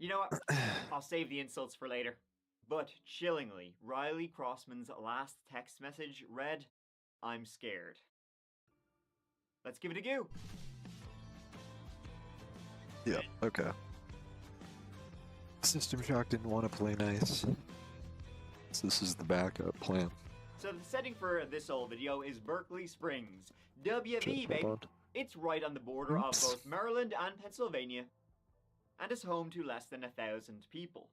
You know what? I'll save the insults for later. But chillingly, Riley Crossman's last text message read, "I'm scared." Let's give it a go. Yeah, okay. System Shock didn't want to play nice. So this is the backup plan. So the setting for this old video is Berkeley Springs. WV, Shit, baby. hold on. It's right on the border of Oops. both Maryland and Pennsylvania, and is home to less than 1,000 people.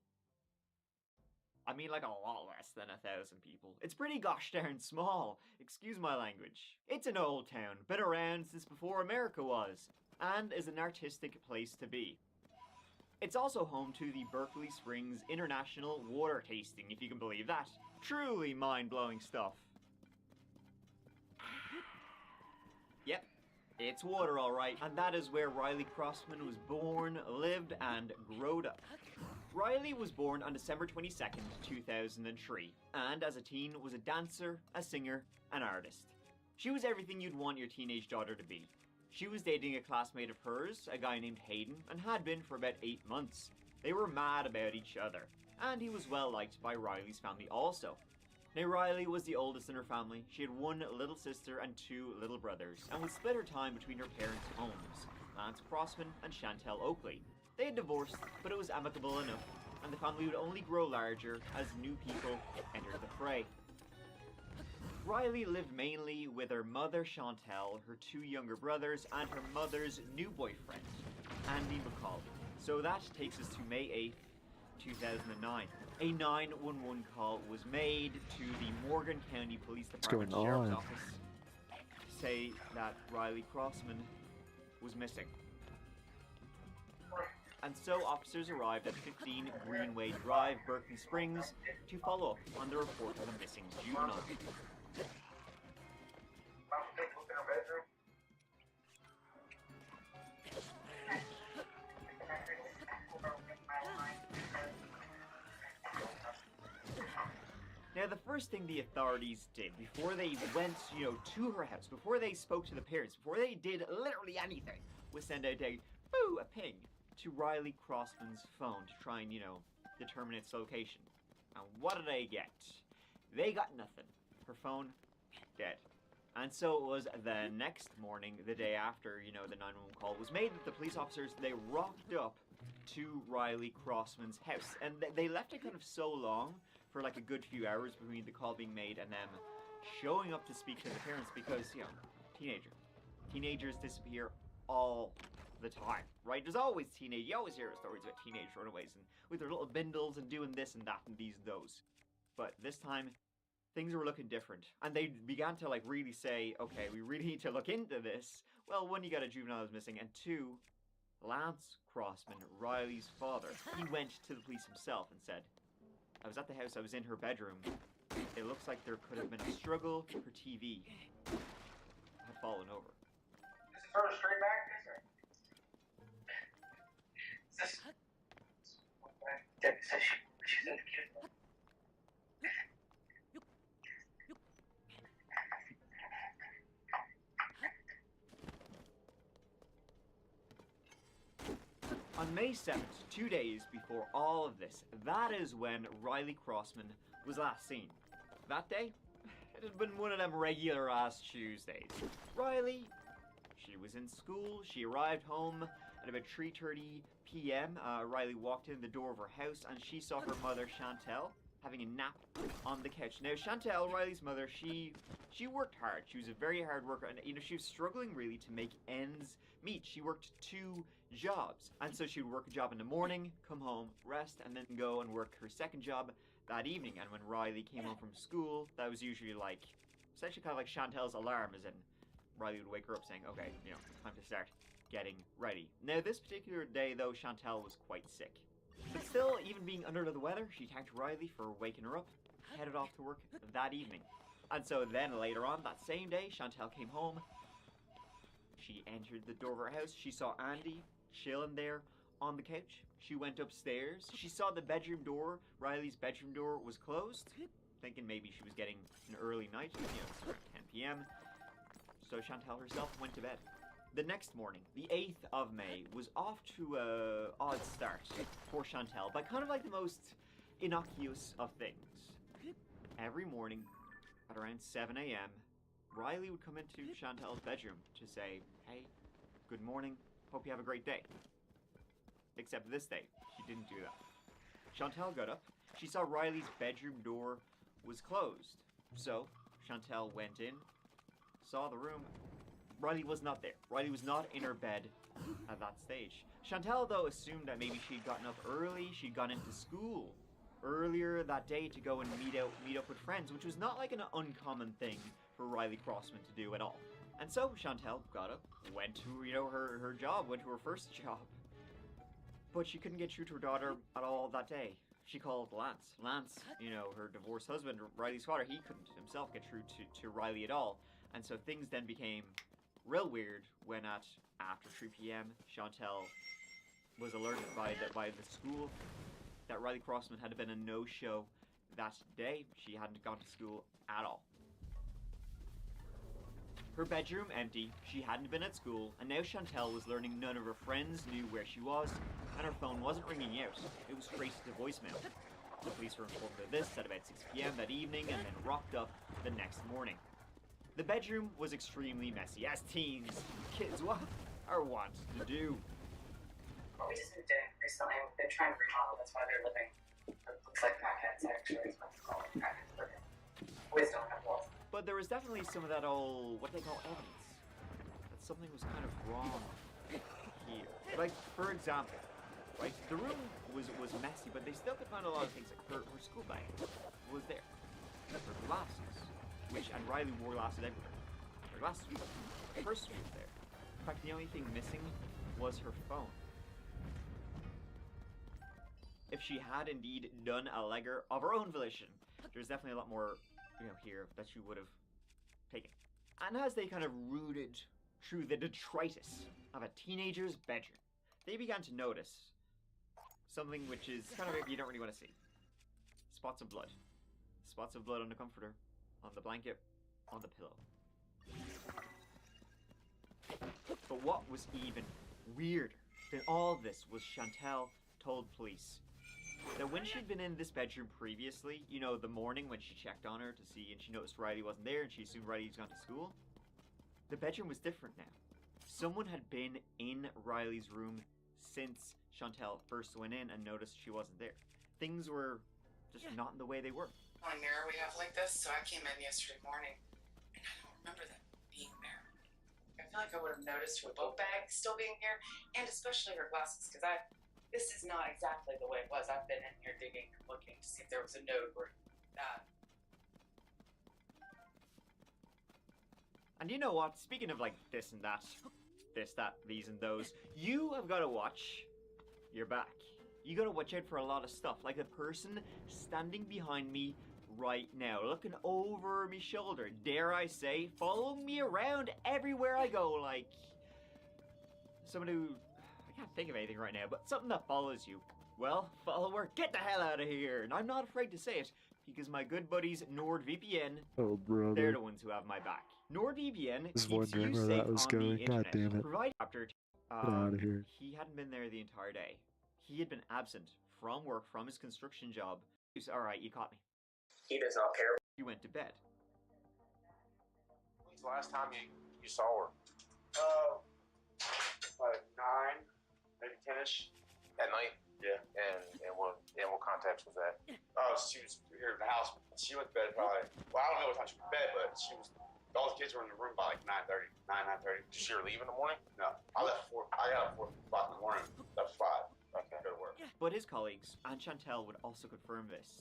I mean, like a lot less than 1,000 people. It's pretty gosh darn small, excuse my language. It's an old town, been around since before America was, and is an artistic place to be. It's also home to the Berkeley Springs International Water Tasting, if you can believe that. Truly mind-blowing stuff. Yep, it's water alright, and that is where Riley Crossman was born, lived, and growed up. Riley was born on December 22nd, 2003, and as a teen was a dancer, a singer, an artist. She was everything you'd want your teenage daughter to be. She was dating a classmate of hers, a guy named Hayden, and had been for about 8 months. They were mad about each other, and he was well liked by Riley's family also. Now Riley was the oldest in her family. She had one little sister and 2 little brothers, and would split her time between her parents' homes, Lance Crossman and Chantel Oakley. They had divorced, but it was amicable enough, and the family would only grow larger as new people entered the fray. Riley lived mainly with her mother Chantel, her 2 younger brothers, and her mother's new boyfriend, Andy McCall. So that takes us to May 8th, 2009. A 911 call was made to the Morgan County Police Department going Sheriff's on? Office to say that Riley Crossman was missing. And so officers arrived at 15 Greenway Drive, Berkeley Springs, to follow up on the report of a missing juvenile. Now, the first thing the authorities did before they went, to her house, before they spoke to the parents, before they did literally anything, was send out a ping to Riley Crossman's phone to try and, determine its location. And what did they get? They got nothing. Her phone, dead. And so it was the next morning, the day after, the 911 call was made, that the police officers, they rocked up to Riley Crossman's house. And they left it kind of so long, for like a good few hours between the call being made and them showing up to speak to the parents because, teenagers disappear all the time, right? There's always you always hear stories about teenage runaways and with their little bindles and doing this and that and these and those. But this time, things were looking different. And they began to really say, okay, we really need to look into this. Well, 1, you got a juvenile who's missing, and 2, Lance Crossman, Riley's father, he went to the police himself and said, "I was at the house, I was in her bedroom. It looks like there could have been a struggle. Her TV had fallen over." This is her straight back? This... Debbie says she's in the kitchen. On May 7th, 2 days before all of this, that is when Riley Crossman was last seen. That day, it had been one of them regular ass Tuesdays. Riley, she was in school, she arrived home at about 3:30 p.m. Riley walked in the door of her house and she saw her mother Chantel having a nap on the couch. Now Chantel, Riley's mother, she worked hard. She was a very hard worker, and she was struggling really to make ends meet. She worked 2 jobs, and so she would work a job in the morning, come home, rest, and then go and work her second job that evening. And when Riley came home from school, that was usually essentially kind of like Chantel's alarm, as in Riley would wake her up saying, okay, time to start getting ready. Now this particular day though, Chantel was quite sick. But still, even being under the weather, she thanked Riley for waking her up, headed off to work that evening. And so then later on that same day, Chantel came home. She entered the door of her house. She saw Andy chilling there on the couch. She went upstairs. She saw the bedroom door, Riley's bedroom door, was closed, thinking maybe she was getting an early night, it's around 10 p.m. So Chantel herself went to bed. The next morning, the 8th of May, was off to a odd start for Chantel by kind of like the most innocuous of things. Every morning, at around 7 a.m., Riley would come into Chantel's bedroom to say, "Hey, good morning, hope you have a great day." Except this day, she didn't do that. Chantel got up, she saw Riley's bedroom door was closed. So, Chantel went in, saw the room. Riley was not there. Riley was not in her bed at that stage. Chantel, though, assumed that maybe she'd gotten up early, she'd gone into school earlier that day to go and meet up with friends, which was not like an uncommon thing for Riley Crossman to do at all. And so Chantel got up, went to, her job, went to her first job. But she couldn't get through to her daughter at all that day. She called Lance. Lance, her divorced husband, Riley's father, he couldn't himself get through to Riley at all. And so things then became real weird when after 3 p.m. Chantel was alerted by the school that Riley Crossman had been a no-show that day. She hadn't gone to school at all. Her bedroom empty, she hadn't been at school, and now Chantel was learning none of her friends knew where she was, and her phone wasn't ringing out. It was straight to voicemail. The police were informed of this at about 6 p.m. that evening and then rocked up the next morning. The bedroom was extremely messy, as teens, kids want to do. Well, we just moved in recently. They're trying to remodel. That's why they're living. It looks like crackheads, actually. It's what they call them, crackheads living. Boys don't have walls. But there was definitely some of that old, what they call evidence, that something was kind of wrong here. Like, for example, right, the room was messy, but they still could find a lot of things. Like her school bag was there. Her glasses, and Riley wore glasses everywhere. Her glasses were there. Her purse was there. In fact, the only thing missing was her phone. If she had indeed done a legger of her own volition, there's definitely a lot more here that she would have taken. And as they kind of rooted through the detritus of a teenager's bedroom, they began to notice something which is kind of you don't really want to see. Spots of blood. Spots of blood on the comforter, on the blanket, on the pillow. But what was even weirder than all this was Chantel told police that when she'd been in this bedroom previously, the morning when she checked on her to see and she noticed Riley wasn't there and she assumed Riley's gone to school, the bedroom was different now. Someone had been in Riley's room since Chantel first went in and noticed she wasn't there. Things were just not in the way they were. The only mirror we have like this, so I came in yesterday morning and I don't remember that being there. I feel like I would have noticed her book bag still being here, and especially her glasses, because this is not exactly the way it was. I've been in here digging and looking to see if there was a note or that. And you know what? Speaking of like this and that, these and those, you have got to watch your back. You got to watch out for a lot of stuff. Like the person standing behind me right now, looking over my shoulder, dare I say, following me around everywhere I go, like someone who, I can't think of anything right now, but something that follows you. Well, follower, get the hell out of here. And I'm not afraid to say it, because my good buddies NordVPN, they're the ones who have my back. NordVPN keeps you wondering where safe that was on the going. God internet. damn it. Provide after Get out of here. he hadn't been there the entire day. He had been absent from work, from his construction job. Alright, you caught me. He does not care. He went to bed. When's the last time you saw her? Like 9, maybe 10ish. At night? Yeah. And what context was that? Oh, she was here at the house. She went to bed probably. Well, I don't know what time she went to bed, but she was. All the kids were in the room by like 9:30. 9:30. Did she leave in the morning? No, I left 4. I got up 4 o'clock in the morning. Left 5. Okay. Go to work. But his colleagues, and Chantel would also confirm this,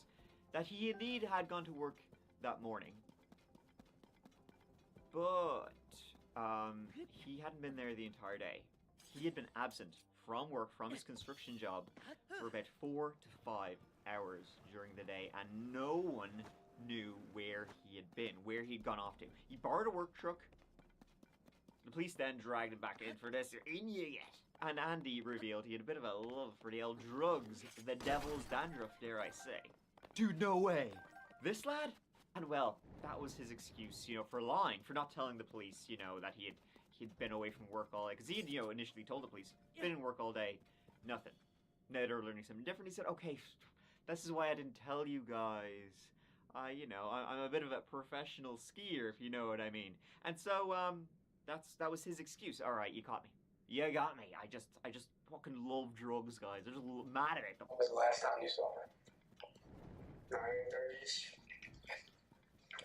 that he indeed had gone to work that morning. But, he hadn't been there the entire day. He had been absent from work, from his construction job, for about 4 to 5 hours during the day, and no one knew where he had been, where he'd gone off to. He borrowed a work truck. The police then dragged him back in for this. In you yet? And Andy revealed he had a bit of a love for the old drugs, the devil's dandruff, dare I say. Dude, no way! This lad? And well, that was his excuse, for lying, for not telling the police, that he'd been away from work all day. Because he had, initially told the police, been in work all day, nothing. Now they're learning something different. He said, okay, this is why I didn't tell you guys. I'm a bit of a professional skier, if you know what I mean. And so, that was his excuse. All right, you caught me. You got me. I just fucking love drugs, guys. I'm just mad at it. When was the last time you saw her? 9:30.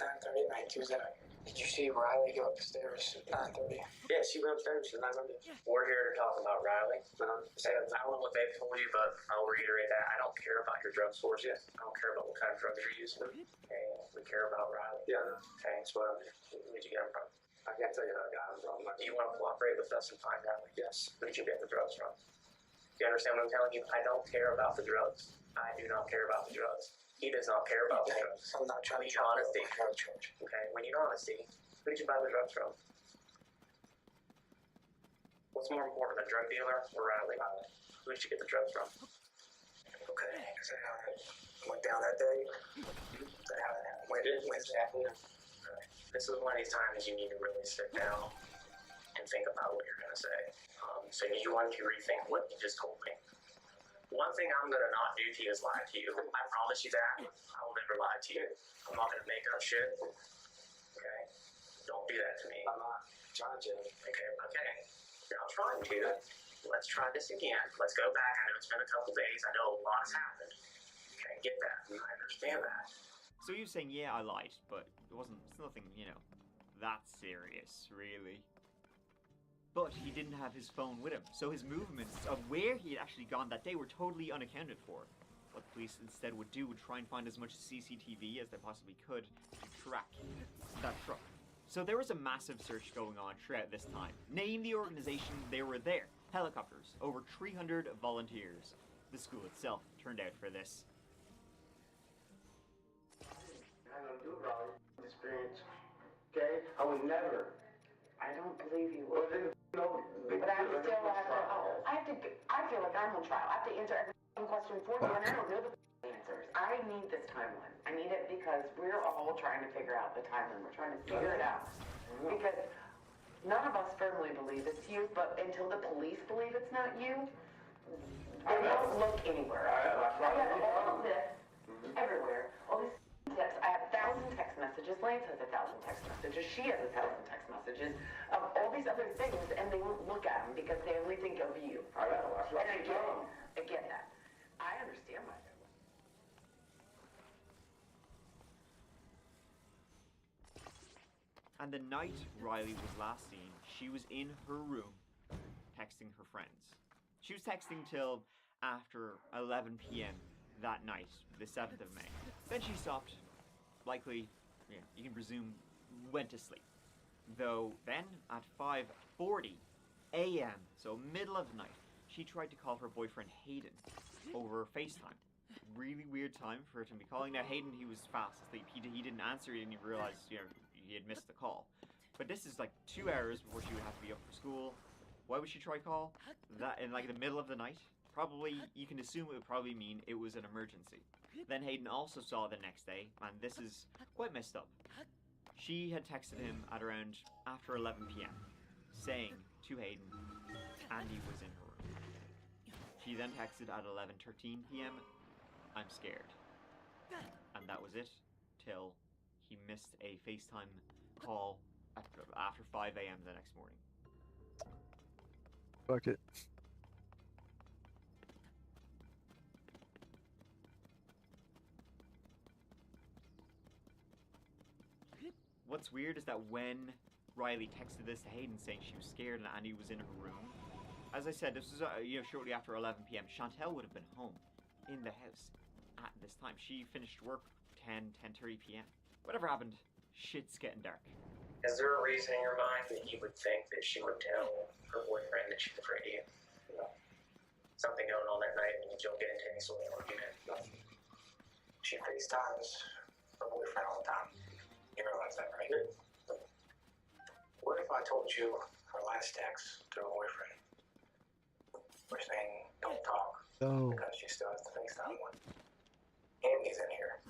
9:30 night Tuesday. Did you see Riley go upstairs at 9:30? Yeah, she went upstairs at 9:30. We're here to talk about Riley. I don't know what they've told you, but I'll reiterate that. I don't care about your drug source. Yes. I don't care about what kind of drugs you're using. Okay, we care about Riley. Yeah. Okay, so where'd you get him from? I can't tell you how I got him from. Do you want to cooperate with us and find out? Yes. Where did you get the drugs from? You understand what I'm telling you? I don't care about the drugs. I do not care about the drugs. He does not care about the drugs. I'm not trying We to need honesty. Church. Okay, we need honesty. Who did you buy the drugs from? What's more important, a drug dealer or Riley? Who did you get the drugs from? Okay, is that how it went down that day? Is that how it went Wednesday afternoon? This is one of these times you need to really sit down and think about what you're going to say. So you want to rethink what you just told me. One thing I'm going to not do to you is lie to you. I promise you that. I will never lie to you. I'm not going to make up shit. Okay? Don't do that to me. I'm not trying to. Okay. You're not trying to. Let's try this again. Let's go back. I know it's been a couple days. I know a lot has happened. Okay, get that. I understand that. So you're saying, yeah, I lied, but it's nothing, that serious, really. But he didn't have his phone with him, so his movements of where he had actually gone that day were totally unaccounted for. What the police instead would do would try and find as much CCTV as they possibly could to track that truck. So there was a massive search going on throughout this time. Name the organization, they were there. Helicopters, over 300 volunteers. The school itself turned out for this. I don't do Riley experience. Okay? I would never. I don't believe you. Well, then, no. But I still have to. I feel like I'm on trial. I have to answer every question for you, and I don't know the answers. I need this timeline. I need it because we're all trying to figure out the timeline. We're trying to figure it out. Because none of us firmly believe it's you, but until the police believe it's not you, they don't look anywhere. I have all of this everywhere. All these texts. I have 1,000 text messages. Lance has 1,000 text messages. She has 1,000 text messages of all these other things, and they won't look at them because they only think of you. I know. That's what And I get that. I understand why they will. And the night Riley was last seen, she was in her room, texting her friends. She was texting till after 11 p.m. that night, the 7th of May. Then she stopped, likely, you can presume, went to sleep. Though then, at 5:40 a.m., so middle of the night, she tried to call her boyfriend Hayden over FaceTime. Really weird time for her to be calling. Now Hayden, he was fast asleep. He didn't answer. He didn't even realize, he had missed the call. But this is like 2 hours before she would have to be up for school. Why would she try call? That in like the middle of the night? Probably, you can assume it would probably mean it was an emergency. Then Hayden also saw the next day, and this is quite messed up. She had texted him at around after 11 p.m. saying to Hayden, Andy was in her room. She then texted at 11:13 p.m., I'm scared. And that was it, till he missed a FaceTime call after 5 a.m. the next morning. Fuck it. What's weird is that when Riley texted this to Hayden saying she was scared and Andy was in her room, as I said, this was shortly after 11 p.m. Chantel would have been home in the house at this time. She finished work 10:30 p.m. Whatever happened, shit's getting dark. Is there a reason in your mind that you would think that she would tell her boyfriend that she's afraid of you? Something going on that night and you don't get into any sort of argument? She FaceTimes her boyfriend all the time. You realize that, right? What if I told you her last text to her boyfriend? We're saying don't talk No. because she still has the FaceTime one. Andy's in here.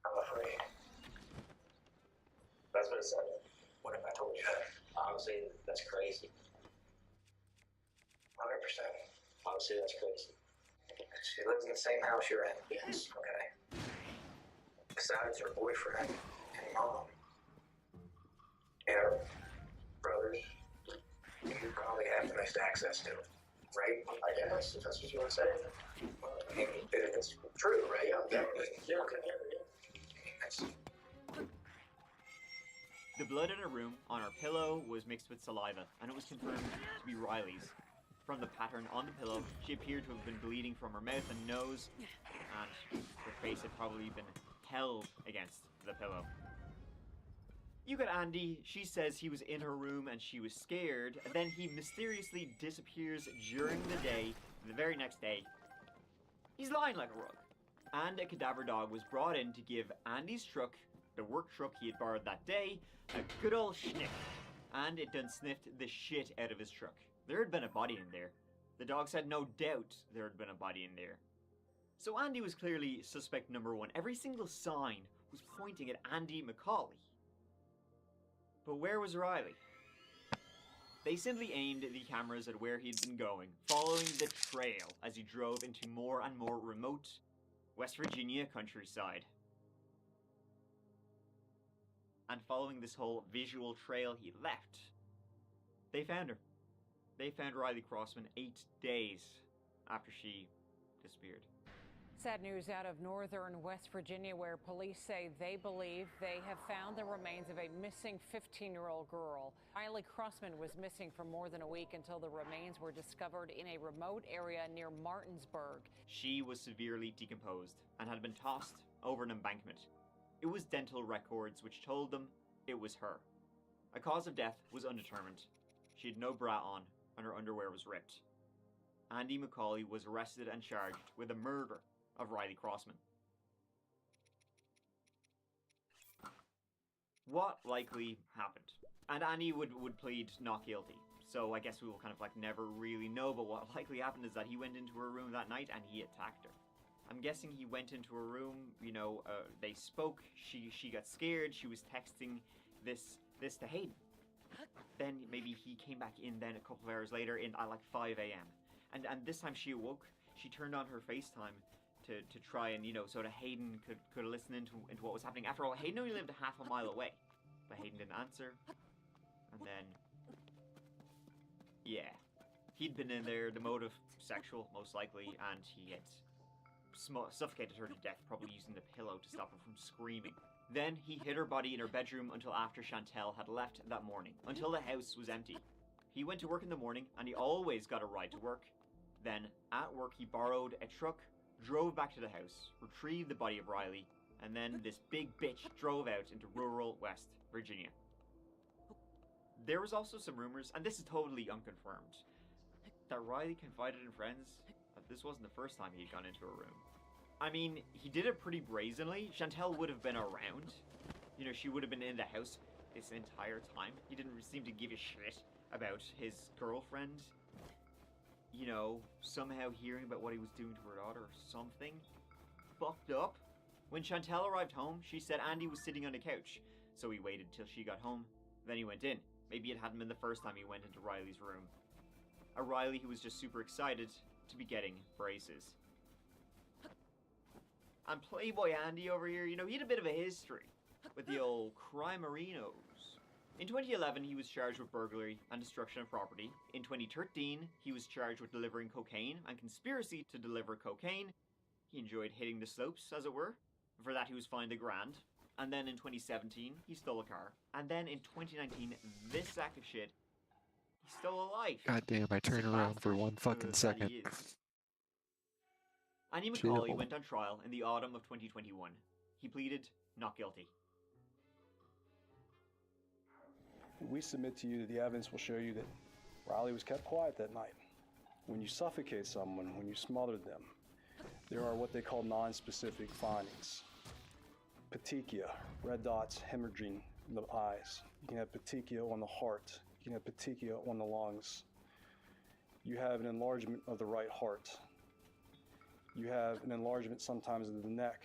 I'm afraid. That's what it said. What if I told you that? Obviously, That's crazy. 100%. Honestly, that's crazy. She lives in the same house you're in. Yes. Okay. Besides her boyfriend and mom and her brothers, you probably have the most access to, right? I guess, if that's what you want to say. Well, I mean, if it's true, right? Yeah, okay. That's The blood in her room on her pillow was mixed with saliva, and it was confirmed to be Riley's. From the pattern on the pillow, she appeared to have been bleeding from her mouth and nose, and her face had probably been held against the pillow. You got Andy. She says he was in her room and she was scared, and then he mysteriously disappears during the day. The very next day, he's lying like a rug. And a cadaver dog was brought in to give Andy's truck, the work truck he had borrowed that day, a good old sniff. And it done sniffed the shit out of his truck. There had been a body in there. The dogs had no doubt there had been a body in there. So Andy was clearly suspect number one. Every single sign was pointing at Andy McCauley. But where was Riley? They simply aimed the cameras at where he'd been going, following the trail as he drove into more and more remote West Virginia countryside. And following this whole visual trail he left, they found her. They found Riley Crossman 8 days after she disappeared. Sad news out of northern West Virginia, where police say they believe they have found the remains of a missing 15-year-old girl. Riley Crossman was missing for more than a week until the remains were discovered in a remote area near Martinsburg. She was severely decomposed and had been tossed over an embankment. It was dental records which told them it was her. A cause of death was undetermined. She had no bra on and her underwear was ripped. Andy McCauley was arrested and charged with the murder of Riley Crossman. What likely happened? And Andy would plead not guilty. So I guess we will kind of like never really know, but what likely happened is that he went into her room that night and he attacked her. I'm guessing he went into her room, they spoke, she got scared, she was texting this to Hayden. Then maybe he came back in then a couple of hours later at like 5 a.m. And this time she awoke, she turned on her FaceTime to try and, so that Hayden could listen into what was happening. After all, Hayden only lived a half a mile away. But Hayden didn't answer. And then, yeah. He'd been in there, the motive sexual, most likely, and he had suffocated her to death, probably using the pillow to stop her from screaming. Then he hid her body in her bedroom until after Chantel had left that morning, until the house was empty. He went to work in the morning, and he always got a ride to work. Then, at work, he borrowed a truck, drove back to the house, retrieved the body of Riley, and then this big bitch drove out into rural West Virginia. There was also some rumors, and this is totally unconfirmed, that Riley confided in friends that this wasn't the first time he'd gone into a room. I mean, he did it pretty brazenly. Chantel would have been around. She would have been in the house this entire time. He didn't seem to give a shit about his girlfriend. Somehow hearing about what he was doing to her daughter or something. Fucked up. When Chantel arrived home, she said Andy was sitting on the couch. So he waited till she got home. Then he went in. Maybe it hadn't been the first time he went into Riley's room. A Riley who was just super excited to be getting braces. And Playboy Andy over here, he had a bit of a history with the old crimerinos. In 2011, he was charged with burglary and destruction of property. In 2013, he was charged with delivering cocaine and conspiracy to deliver cocaine. He enjoyed hitting the slopes, as it were. For that, he was fined $1,000. And then in 2017, he stole a car. And then in 2019, this sack of shit, he stole a life. God damn, I turned around for one fucking second. Andy McCauley went on trial in the autumn of 2021. He pleaded not guilty. We submit to you that the evidence will show you that Riley was kept quiet that night. When you suffocate someone, when you smothered them, there are what they call non-specific findings. Petechia, red dots hemorrhaging in the eyes. You can have petechia on the heart. You can have petechia on the lungs. You have an enlargement of the right heart. You have an enlargement sometimes of the neck.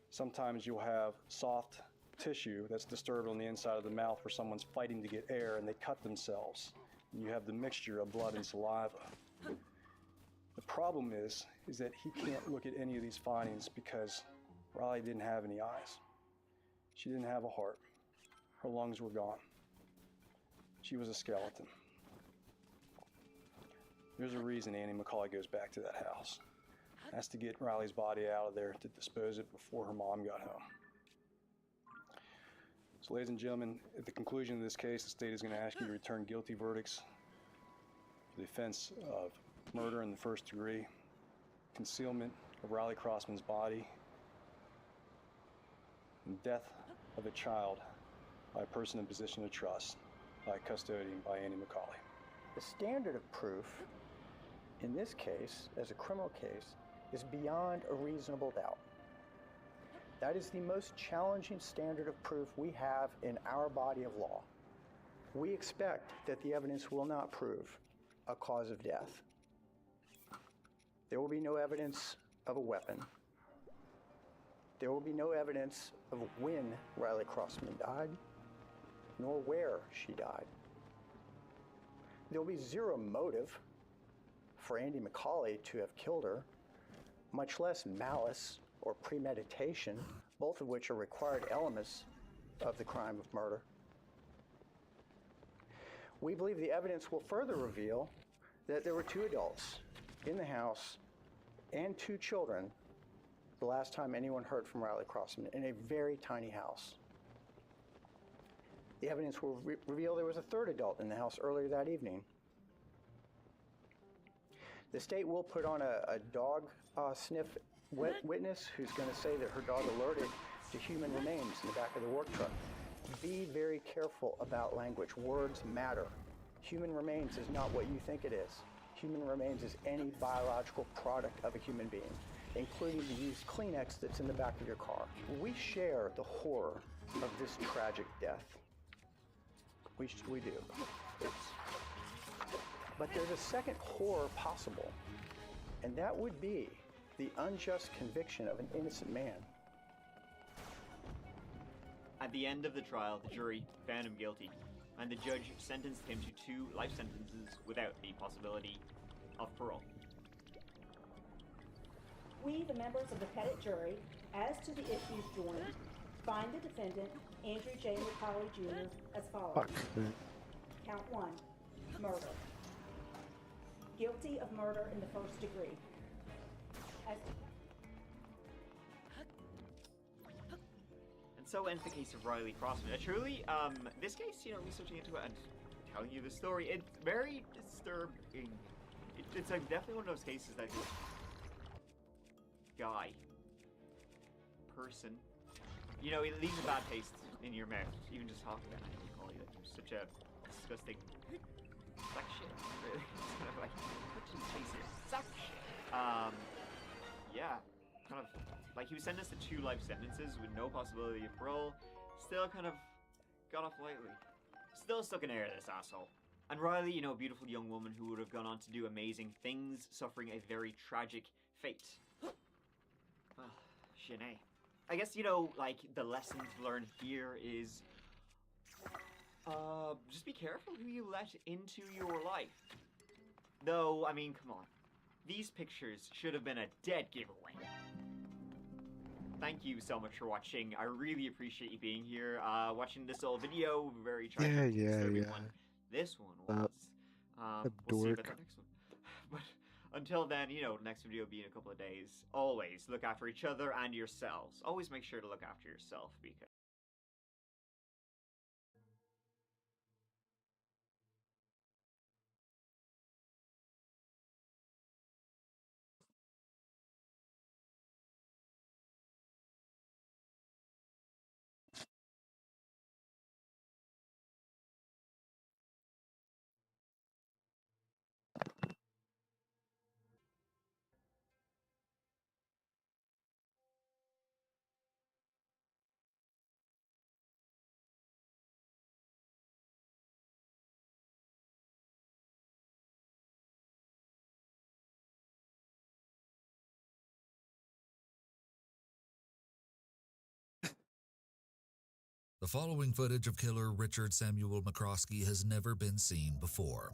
Sometimes you'll have soft tissue that's disturbed on the inside of the mouth where someone's fighting to get air and they cut themselves. And you have the mixture of blood and saliva. The problem is that he can't look at any of these findings because Riley didn't have any eyes. She didn't have a heart. Her lungs were gone. She was a skeleton. There's a reason Annie McCauley goes back to that house. That's to get Riley's body out of there to dispose it before her mom got home. So, ladies and gentlemen, at the conclusion of this case, the state is going to ask you to return guilty verdicts for the offense of murder in the first degree, concealment of Riley Crossman's body, and death of a child by a person in position of trust, by a custodian, by Annie McCauley. The standard of proof in this case, as a criminal case, is beyond a reasonable doubt. That is the most challenging standard of proof we have in our body of law. We expect that the evidence will not prove a cause of death. There will be no evidence of a weapon. There will be no evidence of when Riley Crossman died, nor where she died. There will be zero motive for Andy McCauley to have killed her, much less malice or premeditation, both of which are required elements of the crime of murder. We believe the evidence will further reveal that there were 2 adults in the house and 2 children the last time anyone heard from Riley Crossman in a very tiny house. The evidence will reveal there was a 3rd adult in the house earlier that evening. The state will put on a dog sniff witness who's going to say that her dog alerted to human remains in the back of the work truck. Be very careful about language. Words matter. Human remains is not what you think it is. Human remains is any biological product of a human being, including the used Kleenex that's in the back of your car. We share the horror of this tragic death. We do. But there's a second horror possible, and that would be the unjust conviction of an innocent man. At the end of the trial, the jury found him guilty, and the judge sentenced him to 2 life sentences without the possibility of parole. We, the members of the Pettit jury, as to the issues joined, find the defendant, Andrew J. McCauley Jr., as follows. Count 1, murder. Guilty of murder in the first degree. And so ends the case of Riley Crossman. Truly, this case, researching into it and telling you the story, it's very disturbing. It's like definitely one of those cases that guy, person, it leaves a bad taste in your mouth, even just talking about it. You call it such a disgusting suck shit, really. It's kind of like, what did you taste here? Suck shit. Yeah, kind of like he was sentenced to 2 life sentences with no possibility of parole. Still kind of got off lightly. Still stuck in air, this asshole. And Riley, a beautiful young woman who would have gone on to do amazing things, suffering a very tragic fate. Shanae. I guess, like, the lesson to learn here is, just be careful who you let into your life. Though, I mean, come on. These pictures should have been a dead giveaway. Thank you so much for watching. I really appreciate you being here, watching this old video. Very tragic, disturbing one. This one was. We'll see about the next one. But until then, next video will be in a couple of days. Always look after each other and yourselves. Always make sure to look after yourself, because The following footage of killer Richard Samuel McCroskey has never been seen before.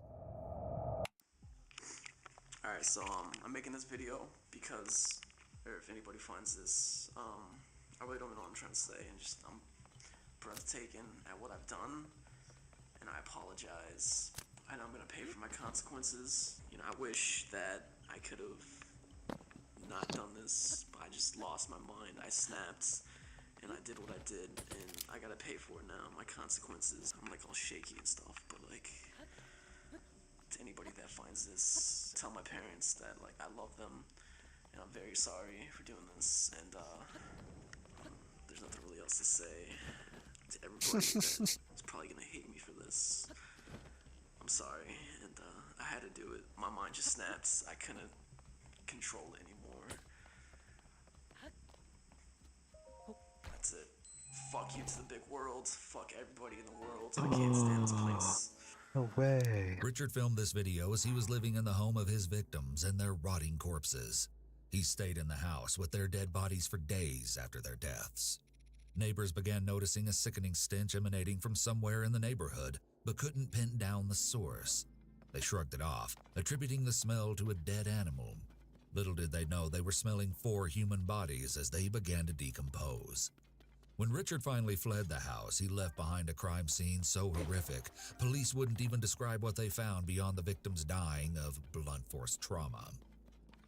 Alright, so I'm making this video because, or if anybody finds this, I really don't know what I'm trying to say, and just I'm breathtaken at what I've done, and I apologize, and I'm gonna pay for my consequences. You know, I wish that I could have not done this, but I just lost my mind. I snapped, and I did what I did, and I gotta pay for it now. My consequences. I'm like all shaky and stuff, but like, to anybody that finds this, tell my parents that like I love them, and I'm very sorry for doing this, and there's nothing really else to say. To everybody that's probably gonna hate me for this, I'm sorry, and I had to do it. My mind just snaps. I couldn't control it anymore. That's it. Fuck you to the big world. Fuck everybody in the world. I can't stand this place. No way. Richard filmed this video as he was living in the home of his victims and their rotting corpses. He stayed in the house with their dead bodies for days after their deaths. Neighbors began noticing a sickening stench emanating from somewhere in the neighborhood, but couldn't pin down the source. They shrugged it off, attributing the smell to a dead animal. Little did they know they were smelling 4 human bodies as they began to decompose. When Richard finally fled the house, he left behind a crime scene so horrific, police wouldn't even describe what they found beyond the victims dying of blunt force trauma.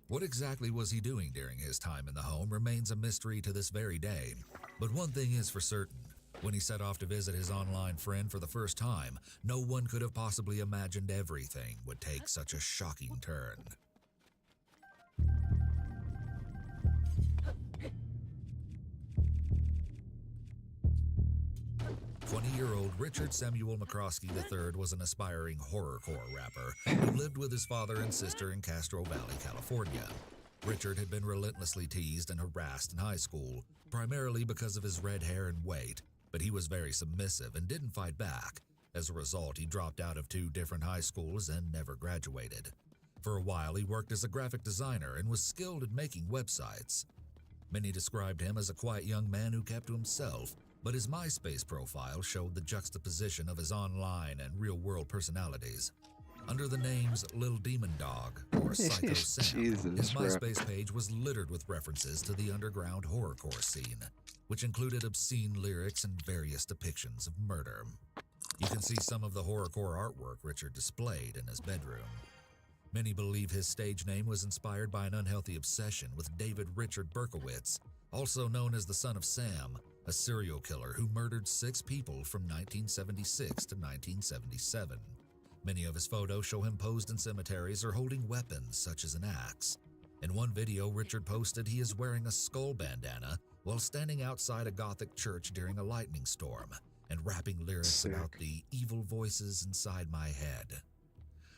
What exactly was he doing during his time in the home remains a mystery to this very day. But one thing is for certain, when he set off to visit his online friend for the first time, no one could have possibly imagined everything would take such a shocking turn. 20-year-old Richard Samuel McCroskey III was an aspiring horrorcore rapper who lived with his father and sister in Castro Valley, California. Richard had been relentlessly teased and harassed in high school, primarily because of his red hair and weight, but he was very submissive and didn't fight back. As a result, he dropped out of 2 different high schools and never graduated. For a while, he worked as a graphic designer and was skilled at making websites. Many described him as a quiet young man who kept to himself, but his MySpace profile showed the juxtaposition of his online and real-world personalities. Under the names Lil Demon Dog or Psycho Sam, his MySpace page was littered with references to the underground horrorcore scene, which included obscene lyrics and various depictions of murder. You can see some of the horrorcore artwork Richard displayed in his bedroom. Many believe his stage name was inspired by an unhealthy obsession with David Richard Berkowitz, also known as the Son of Sam, a serial killer who murdered 6 people from 1976 to 1977. Many of his photos show him posed in cemeteries or holding weapons such as an axe. In one video Richard posted, he is wearing a skull bandana while standing outside a Gothic church during a lightning storm and rapping lyrics about the evil voices inside my head.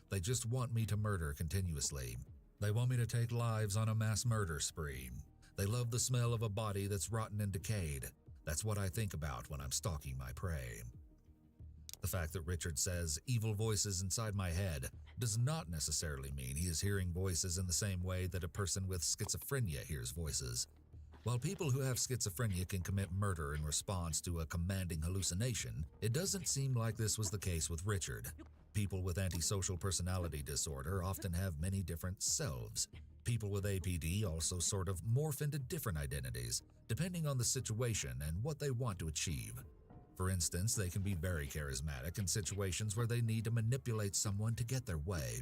They just want me to murder continuously. They want me to take lives on a mass murder spree. They love the smell of a body that's rotten and decayed. That's what I think about when I'm stalking my prey. The fact that Richard says, evil voices inside my head, does not necessarily mean he is hearing voices in the same way that a person with schizophrenia hears voices. While people who have schizophrenia can commit murder in response to a commanding hallucination, it doesn't seem like this was the case with Richard. People with antisocial personality disorder often have many different selves. People with APD also sort of morph into different identities, depending on the situation and what they want to achieve. For instance, they can be very charismatic in situations where they need to manipulate someone to get their way.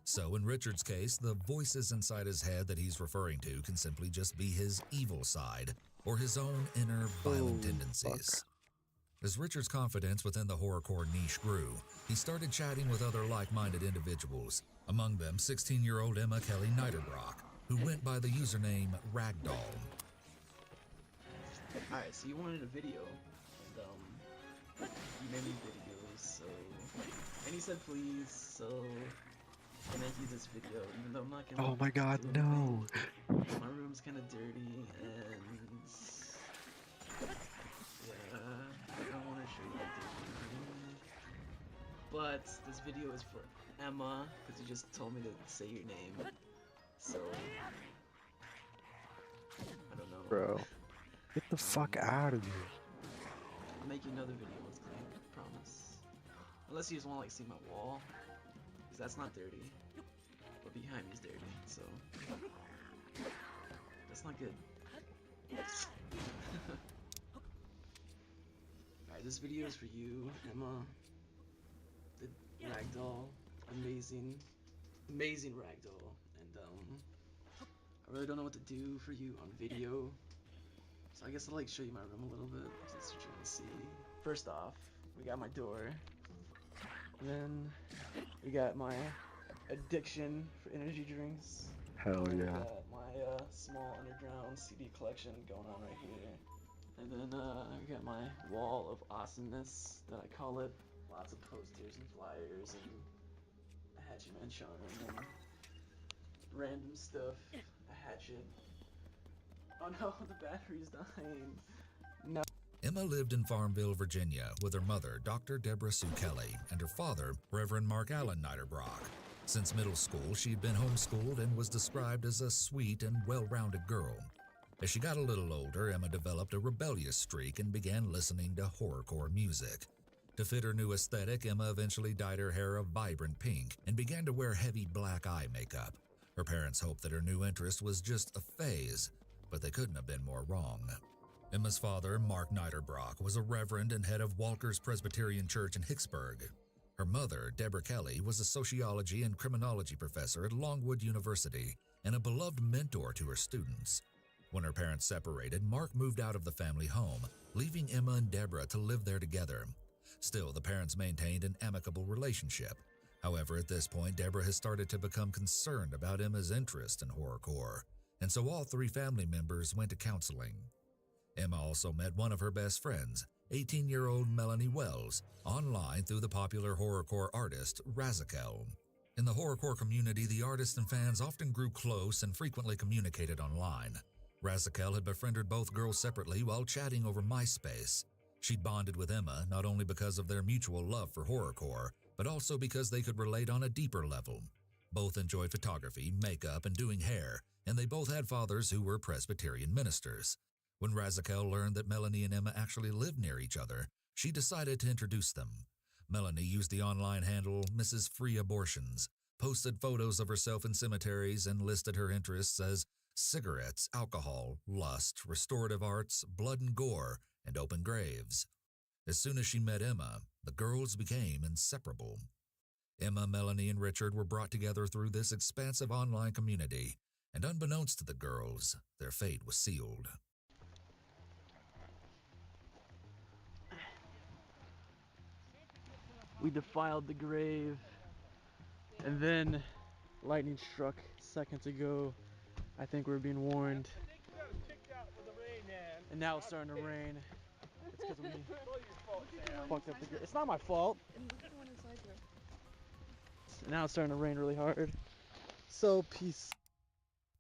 So in Richard's case, the voices inside his head that he's referring to can simply just be his evil side, or his own inner violent tendencies. As Richard's confidence within the horrorcore niche grew, he started chatting with other like-minded individuals, among them 16-year-old Emma Kelly Niederbrock, who went by the username Ragdoll. Alright, so you wanted a video, and you made me videos, so, and he said please, so I make you this video, even though I'm not gonna. Oh my god, no! My room's kind of dirty, and yeah, I don't want to show you my dirty room. But this video is for Emma, because you just told me to say your name, so I don't know. Bro, get the fuck out of here. I'll make you another video with clean, promise. Unless you just want to like see my wall, because that's not dirty, but behind me is dirty, so that's not good. Alright, this video is for you, Emma. The ragdoll, amazing ragdoll, and I really don't know what to do for you on video, so I guess I'll like show you my room a little bit, if that's what you want to see. First off, we got my door, and then we got my addiction for energy drinks. Hell We yeah. got my small underground CD collection going on right here. And then we got my wall of awesomeness that I call it. Lots of posters and flyers and a Hatchet Man charm and random stuff. A hatchet. Oh no, the battery's dying. No. Emma lived in Farmville, Virginia, with her mother, Dr. Deborah Sue Kelly, and her father, Reverend Mark Allen Niederbrock. Since middle school, she had been homeschooled and was described as a sweet and well-rounded girl. As she got a little older, Emma developed a rebellious streak and began listening to horrorcore music. To fit her new aesthetic, Emma eventually dyed her hair a vibrant pink and began to wear heavy black eye makeup. Her parents hoped that her new interest was just a phase, but they couldn't have been more wrong. Emma's father, Mark Niederbrock, was a reverend and head of Walker's Presbyterian Church in Hicksburg. Her mother, Deborah Kelly, was a sociology and criminology professor at Longwood University and a beloved mentor to her students. When her parents separated, Mark moved out of the family home, leaving Emma and Deborah to live there together. Still, the parents maintained an amicable relationship. However, at this point, Deborah has started to become concerned about Emma's interest in horrorcore, and so all three family members went to counseling. Emma also met one of her best friends, 18-year-old Melanie Wells, online through the popular horrorcore artist Razakel. In the horrorcore community, the artists and fans often grew close and frequently communicated online. Razakel had befriended both girls separately while chatting over MySpace. She'd bonded with Emma not only because of their mutual love for horrorcore, but also because they could relate on a deeper level. Both enjoyed photography, makeup, and doing hair, and they both had fathers who were Presbyterian ministers. When Razakel learned that Melanie and Emma actually lived near each other, she decided to introduce them. Melanie used the online handle Mrs. Free Abortions, posted photos of herself in cemeteries, and listed her interests as cigarettes, alcohol, lust, restorative arts, blood and gore, and open graves. As soon as she met Emma, the girls became inseparable. Emma, Melanie, and Richard were brought together through this expansive online community, and unbeknownst to the girls, their fate was sealed. We defiled the grave, and then lightning struck seconds ago. I think we're being warned. And now it's starting to rain. It's because we fucked up the grave. It's not my fault. Now it's starting to rain really hard. So peace.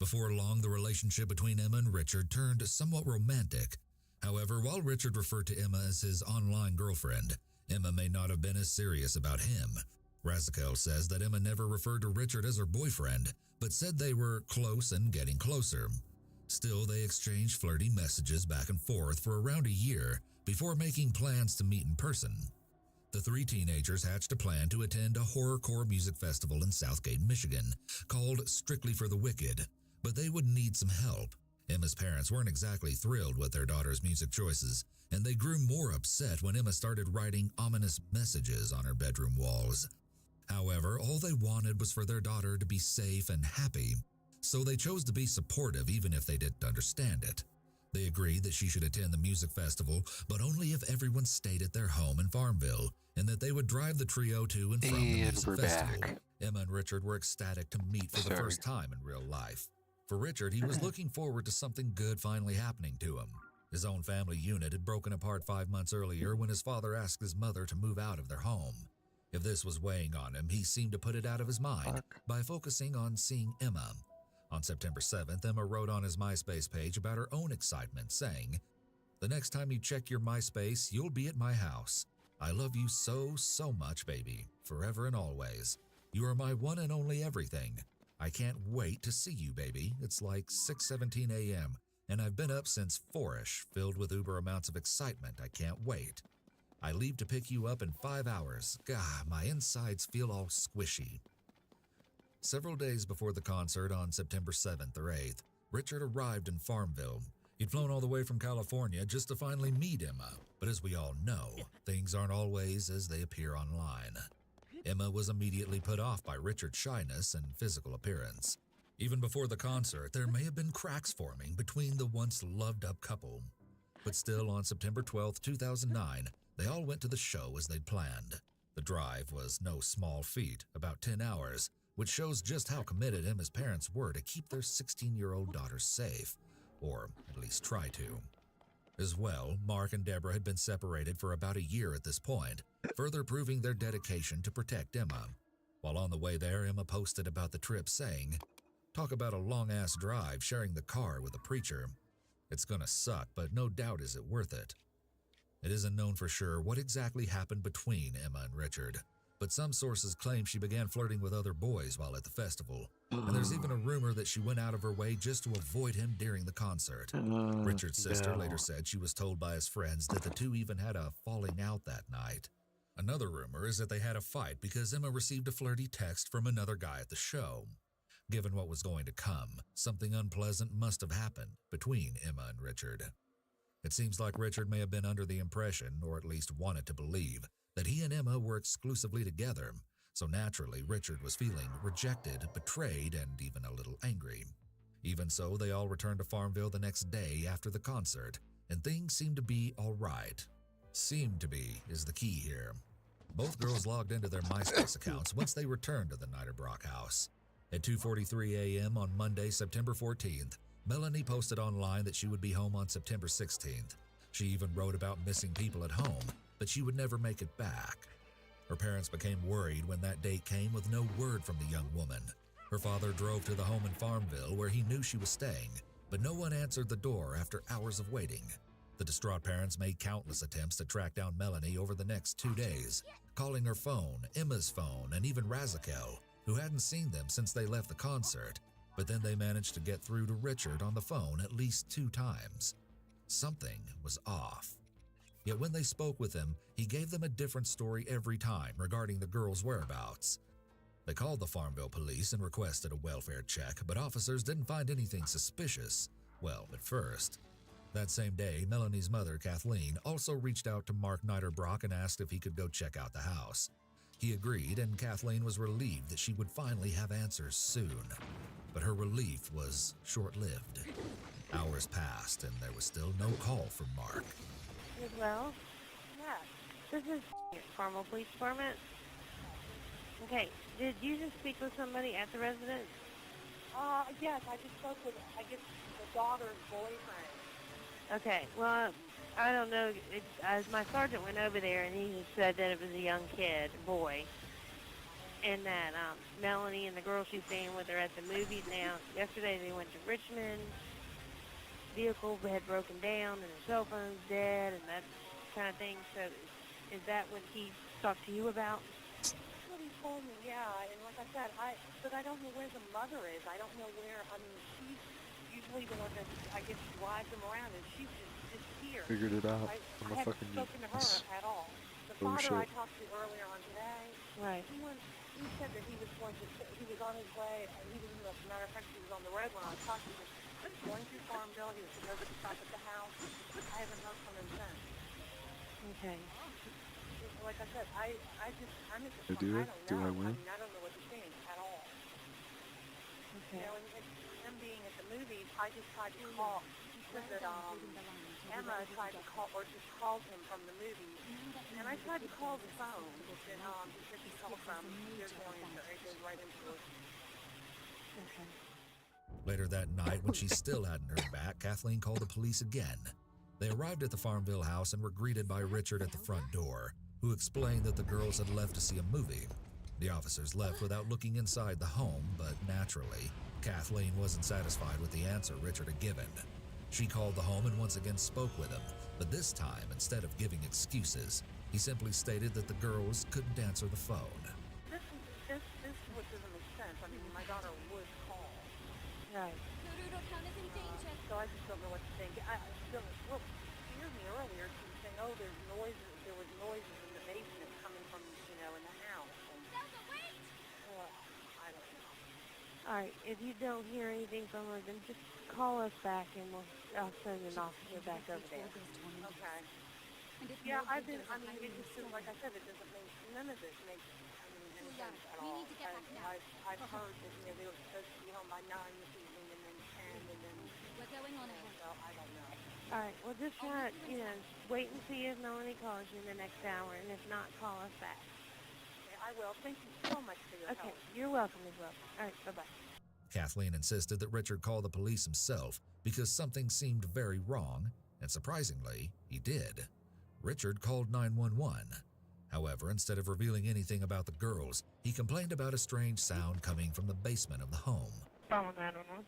Before long, the relationship between Emma and Richard turned somewhat romantic. However, while Richard referred to Emma as his online girlfriend, Emma may not have been as serious about him. Razakel says that Emma never referred to Richard as her boyfriend, but said they were close and getting closer. Still, they exchanged flirty messages back and forth for around a year before making plans to meet in person. The three teenagers hatched a plan to attend a horrorcore music festival in Southgate, Michigan, called Strictly for the Wicked, but they would need some help. Emma's parents weren't exactly thrilled with their daughter's music choices, and they grew more upset when Emma started writing ominous messages on her bedroom walls. However, all they wanted was for their daughter to be safe and happy, so they chose to be supportive even if they didn't understand it. They agreed that she should attend the music festival, but only if everyone stayed at their home in Farmville, and that they would drive the trio to and from the music festival. Back. Emma and Richard were ecstatic to meet for the first time in real life. For Richard, he was looking forward to something good finally happening to him. His own family unit had broken apart 5 months earlier when his father asked his mother to move out of their home. If this was weighing on him, he seemed to put it out of his mind by focusing on seeing Emma. On September 7th, Emma wrote on his MySpace page about her own excitement, saying, "The next time you check your MySpace, you'll be at my house. I love you so, so much, baby, forever and always. You are my one and only everything. I can't wait to see you, baby. It's like 6:17 a.m., and I've been up since 4-ish, filled with uber amounts of excitement. I can't wait. I leave to pick you up in 5 hours. God, my insides feel all squishy. Several days before the concert on September 7th or 8th, Richard arrived in Farmville. He'd flown all the way from California just to finally meet Emma. But as we all know, things aren't always as they appear online. Emma was immediately put off by Richard's shyness and physical appearance. Even before the concert, there may have been cracks forming between the once loved-up couple. But still, on September 12, 2009, they all went to the show as they'd planned. The drive was no small feat, about 10 hours, which shows just how committed Emma's parents were to keep their 16-year-old daughter safe, or at least try to. As well, Mark and Deborah had been separated for about a year at this point, further proving their dedication to protect Emma. While on the way there, Emma posted about the trip saying, "Talk about a long-ass drive sharing the car with a preacher. It's gonna suck, but no doubt is it worth it." It isn't known for sure what exactly happened between Emma and Richard, but some sources claim she began flirting with other boys while at the festival, and there's even a rumor that she went out of her way just to avoid him during the concert. Richard's sister later said she was told by his friends that the two even had a falling out that night. Another rumor is that they had a fight because Emma received a flirty text from another guy at the show. Given what was going to come, something unpleasant must have happened between Emma and Richard. It seems like Richard may have been under the impression, or at least wanted to believe, that he and Emma were exclusively together, so naturally Richard was feeling rejected, betrayed, and even a little angry. Even so, they all returned to Farmville the next day after the concert, and things seemed to be all right. Seemed to be is the key here. Both girls logged into their MySpace accounts once they returned to the Niederbrock house. At 2:43 a.m. on Monday, September 14th, Melanie posted online that she would be home on September 16th. She even wrote about missing people at home, but she would never make it back. Her parents became worried when that date came with no word from the young woman. Her father drove to the home in Farmville where he knew she was staying, but no one answered the door after hours of waiting. The distraught parents made countless attempts to track down Melanie over the next 2 days, calling her phone, Emma's phone, and even Razakel, who hadn't seen them since they left the concert, but then they managed to get through to Richard on the phone at least 2 times. Something was off. Yet when they spoke with him, he gave them a different story every time regarding the girl's whereabouts. They called the Farmville police and requested a welfare check, but officers didn't find anything suspicious. Well, at first. That same day, Melanie's mother, Kathleen, also reached out to Mark Niederbrock and asked if he could go check out the house. He agreed, and Kathleen was relieved that she would finally have answers soon. But her relief was short-lived. Hours passed, and there was still no call from Mark. Well, yeah, this is Farmville Police Department. Okay, did you just speak with somebody at the residence? Yes, I just spoke with, I guess, the daughter's boyfriend. Okay, well, I don't know. My sergeant went over there, and he just said that it was a young kid, a boy, and that Melanie and the girl she's staying with are at the movies now. Yesterday they went to Richmond. Vehicle had broken down, and her cell phone's dead, and that kind of thing. So is that what he talked to you about? That's what he told me, yeah. And like I said, but I don't know where the mother is. I don't know where, I mean, she's usually the one that, I guess, drives them around, and she's just disappeared. Figured it out. I I'm a haven't fucking spoken to her at all. The Oh, father shit. I talked to earlier on today, Right. he said that he was going to, he was on his way, he was, as a matter of fact, he was on the road when I talked to him. He was going through Farmville, he was going to stop at the house. I haven't heard from him since. Okay. Like I said, I'm at I the do point, it? I Do I don't know. win? I mean, I don't know what to think at all. Okay. You know, and him being at the movies, I just tried to call. He said that Emma tried to call, or just called him from the movies. And I tried to call the phone, and he said he called from Des Moines, or it goes right into it. Okay. Later that night, when she still hadn't heard back, Kathleen called the police again. They arrived at the Farmville house and were greeted by Richard at the front door, who explained that the girls had left to see a movie. The officers left without looking inside the home, but naturally, Kathleen wasn't satisfied with the answer Richard had given. She called the home and once again spoke with him, but this time, instead of giving excuses, he simply stated that the girls couldn't answer the phone. This is what doesn't make sense. I mean, my daughter would call. Right. So I just don't know what to think. Well, she heard me earlier. She was saying, oh, there's noises there was noises in the basement coming from, in the house. And, I don't know. All right, if you don't hear anything from her, then just call us back and I'll send an officer back over there. Okay. Yeah, it just seems like I said, it doesn't make, none of this makes any sense at all. I've heard that, they were supposed to be home by 9 this evening and then 10 and then... We're going on ahead. So I don't know. All right, well, just try, wait and see if Melanie calls you in the next hour, and if not, call us back. Okay, I will. Thank you so much for your help. Okay, you're welcome as well. All right, bye-bye. Kathleen insisted that Richard call the police himself because something seemed very wrong, and surprisingly, he did. Richard called 911. However, instead of revealing anything about the girls, he complained about a strange sound coming from the basement of the home. Phone 911.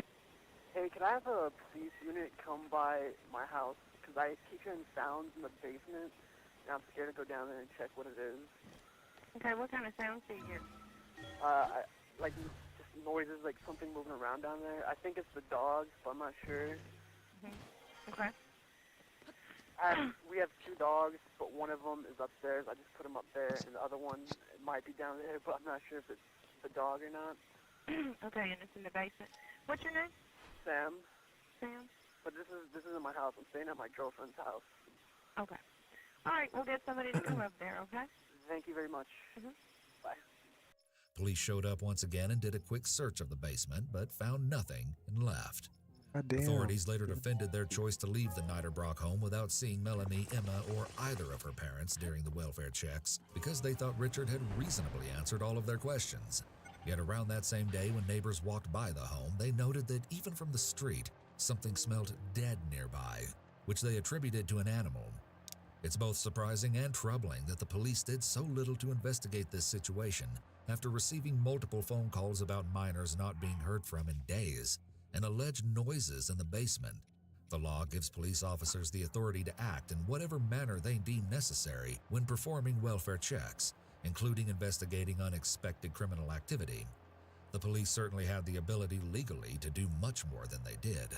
Hey, can I have a police unit come by my house? Because I keep hearing sounds in the basement, and I'm scared to go down there and check what it is. Okay, what kind of sounds do you hear? Like just noises, like something moving around down there. I think it's the dogs, but I'm not sure. Okay. We have 2 dogs, but one of them is upstairs. I just put him up there, and the other one might be down there, but I'm not sure if it's the dog or not. Okay, and it's in the basement. What's your name? Sam. Sam? But this isn't my house. I'm staying at my girlfriend's house. Okay. All right, we'll get somebody to come up there, okay? Thank you very much. Bye. Police showed up once again and did a quick search of the basement, but found nothing and left. Authorities later defended their choice to leave the Niederbrock home without seeing Melanie, Emma, or either of her parents during the welfare checks because they thought Richard had reasonably answered all of their questions. Yet around that same day when neighbors walked by the home, they noted that even from the street, something smelled dead nearby, which they attributed to an animal. It's both surprising and troubling that the police did so little to investigate this situation after receiving multiple phone calls about minors not being heard from in days and alleged noises in the basement. The law gives police officers the authority to act in whatever manner they deem necessary when performing welfare checks, including investigating unexpected criminal activity. The police certainly had the ability legally to do much more than they did.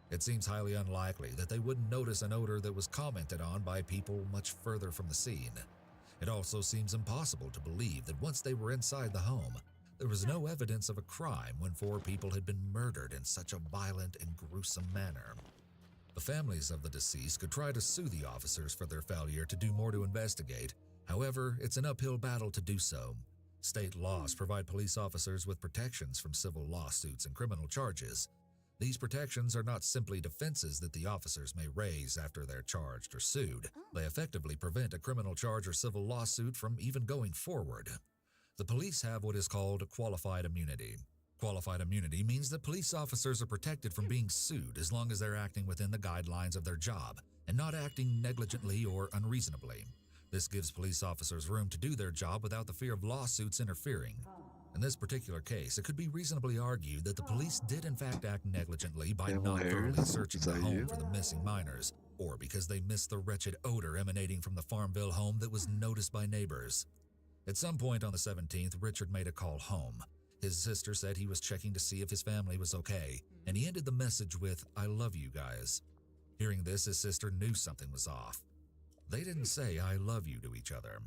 It seems highly unlikely that they wouldn't notice an odor that was commented on by people much further from the scene. It also seems impossible to believe that once they were inside the home, there was no evidence of a crime when 4 people had been murdered in such a violent and gruesome manner. The families of the deceased could try to sue the officers for their failure to do more to investigate. However, it's an uphill battle to do so. State laws provide police officers with protections from civil lawsuits and criminal charges. These protections are not simply defenses that the officers may raise after they're charged or sued. They effectively prevent a criminal charge or civil lawsuit from even going forward. The police have what is called qualified immunity. Qualified immunity means that police officers are protected from being sued as long as they're acting within the guidelines of their job and not acting negligently or unreasonably. This gives police officers room to do their job without the fear of lawsuits interfering. In this particular case, it could be reasonably argued that the police did in fact act negligently by not thoroughly searching the home for the missing minors, or because they missed the wretched odor emanating from the Farmville home that was noticed by neighbors. At some point on the 17th, Richard made a call home. His sister said he was checking to see if his family was okay, and he ended the message with, "I love you guys." Hearing this, his sister knew something was off. They didn't say "I love you" to each other.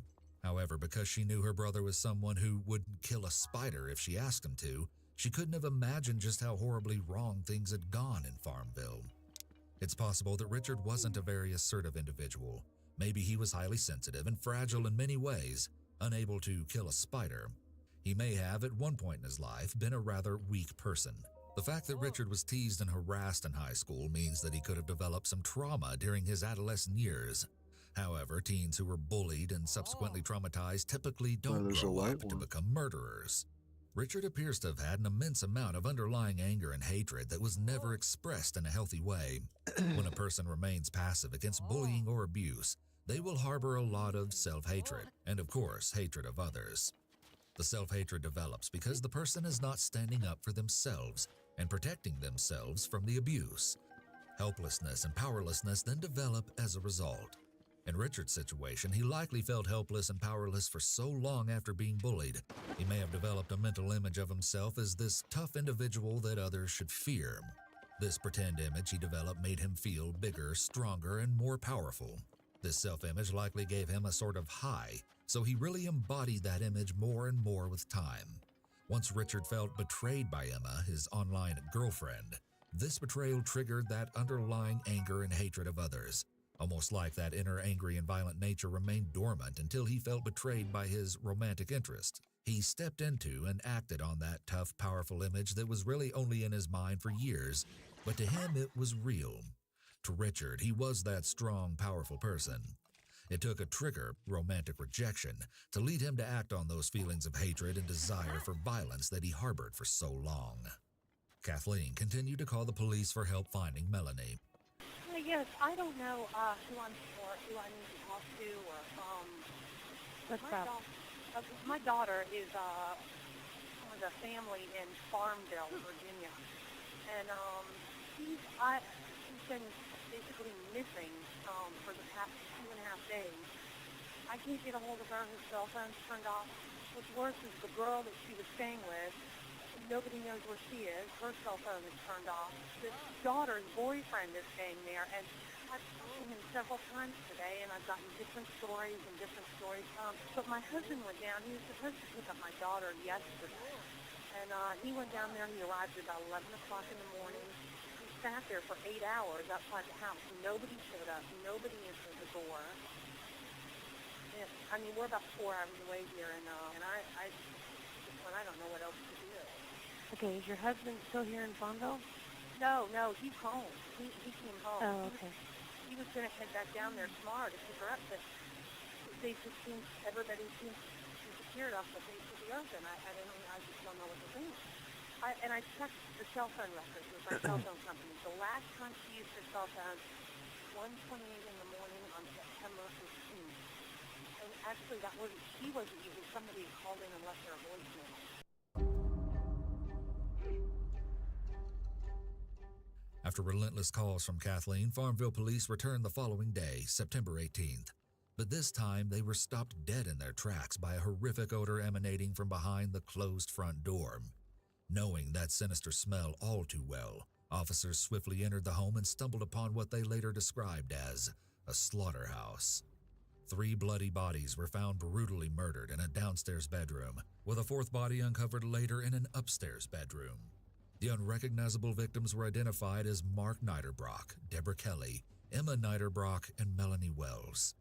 However, because she knew her brother was someone who wouldn't kill a spider if she asked him to, she couldn't have imagined just how horribly wrong things had gone in Farmville. It's possible that Richard wasn't a very assertive individual. Maybe he was highly sensitive and fragile in many ways, unable to kill a spider. He may have, at one point in his life, been a rather weak person. The fact that Richard was teased and harassed in high school means that he could have developed some trauma during his adolescent years. However, teens who were bullied and subsequently traumatized typically don't grow up to become murderers. Richard appears to have had an immense amount of underlying anger and hatred that was never expressed in a healthy way. When a person remains passive against bullying or abuse, they will harbor a lot of self-hatred and, of course, hatred of others. The self-hatred develops because the person is not standing up for themselves and protecting themselves from the abuse. Helplessness and powerlessness then develop as a result. In Richard's situation, he likely felt helpless and powerless for so long after being bullied. He may have developed a mental image of himself as this tough individual that others should fear. This pretend image he developed made him feel bigger, stronger, and more powerful. This self-image likely gave him a sort of high, so he really embodied that image more and more with time. Once Richard felt betrayed by Emma, his online girlfriend, this betrayal triggered that underlying anger and hatred of others, almost like that inner angry and violent nature remained dormant until he felt betrayed by his romantic interest. He stepped into and acted on that tough, powerful image that was really only in his mind for years, but to him it was real. To Richard, he was that strong, powerful person. It took a trigger, romantic rejection, to lead him to act on those feelings of hatred and desire for violence that he harbored for so long. Kathleen continued to call the police for help finding Melanie. Yes, I don't know who I need to talk to, or What's up? My daughter is with a family in Farmville, Virginia, and she's been basically missing for the past 2.5 days. I can't get a hold of her. Her cell phone's turned off. What's worse is the girl that she was staying with, nobody knows where she is. Her cell phone is turned off. This daughter's boyfriend is staying there, and I've talked to him several times today, and I've gotten different stories. But my husband went down. He was supposed to pick up my daughter yesterday, and he went down there. He arrived at about 11 o'clock in the morning. He sat there for 8 hours outside the house. Nobody showed up. Nobody answered the door. And, I mean, we're about 4 hours away here, and I don't know what else to do. Okay, is your husband still here in Farmville? No, he's home. He came home. Oh, okay. He was going to head back down there tomorrow to pick her up, but everybody seems secured off the face of the earth, and I just don't know what to think. I checked the cell phone records with my cell phone company. The last time she used her cell phone, 1:28 in the morning on September 15th. And actually, she wasn't using. Somebody had called in and left her a voicemail. After relentless calls from Kathleen, Farmville police returned the following day, September 18th. But this time, they were stopped dead in their tracks by a horrific odor emanating from behind the closed front door. Knowing that sinister smell all too well, officers swiftly entered the home and stumbled upon what they later described as a slaughterhouse. 3 bloody bodies were found brutally murdered in a downstairs bedroom, with a 4th body uncovered later in an upstairs bedroom. The unrecognizable victims were identified as Mark Niederbrock, Deborah Kelly, Emma Niederbrock, and Melanie Wells.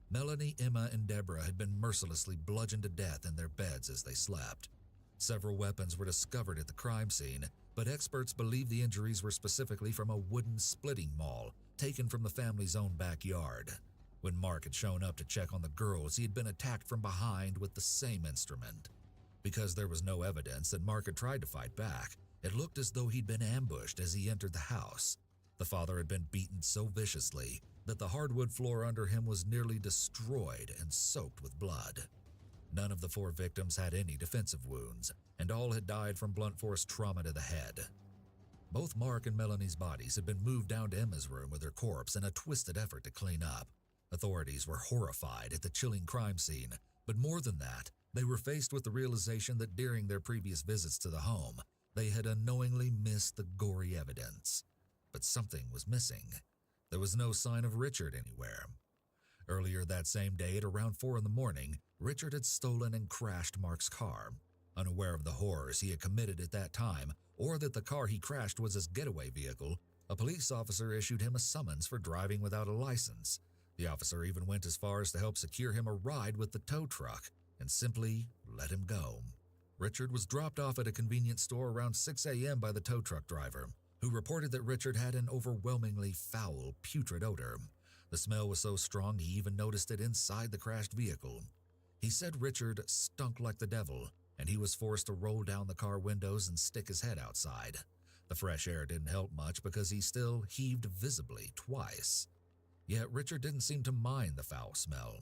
Melanie, Emma, and Deborah had been mercilessly bludgeoned to death in their beds as they slept. Several weapons were discovered at the crime scene, but experts believe the injuries were specifically from a wooden splitting maul taken from the family's own backyard. When Mark had shown up to check on the girls, he had been attacked from behind with the same instrument. Because there was no evidence that Mark had tried to fight back, it looked as though he'd been ambushed as he entered the house. The father had been beaten so viciously that the hardwood floor under him was nearly destroyed and soaked with blood. None of the 4 victims had any defensive wounds, and all had died from blunt force trauma to the head. Both Mark and Melanie's bodies had been moved down to Emma's room with her corpse in a twisted effort to clean up. Authorities were horrified at the chilling crime scene, but more than that, they were faced with the realization that during their previous visits to the home, they had unknowingly missed the gory evidence. But something was missing. There was no sign of Richard anywhere. Earlier that same day at around 4 in the morning, Richard had stolen and crashed Mark's car. Unaware of the horrors he had committed at that time, or that the car he crashed was his getaway vehicle, a police officer issued him a summons for driving without a license. The officer even went as far as to help secure him a ride with the tow truck and simply let him go. Richard was dropped off at a convenience store around 6 a.m. by the tow truck driver, who reported that Richard had an overwhelmingly foul, putrid odor. The smell was so strong he even noticed it inside the crashed vehicle. He said Richard stunk like the devil, and he was forced to roll down the car windows and stick his head outside. The fresh air didn't help much because he still heaved visibly twice. Yet Richard didn't seem to mind the foul smell.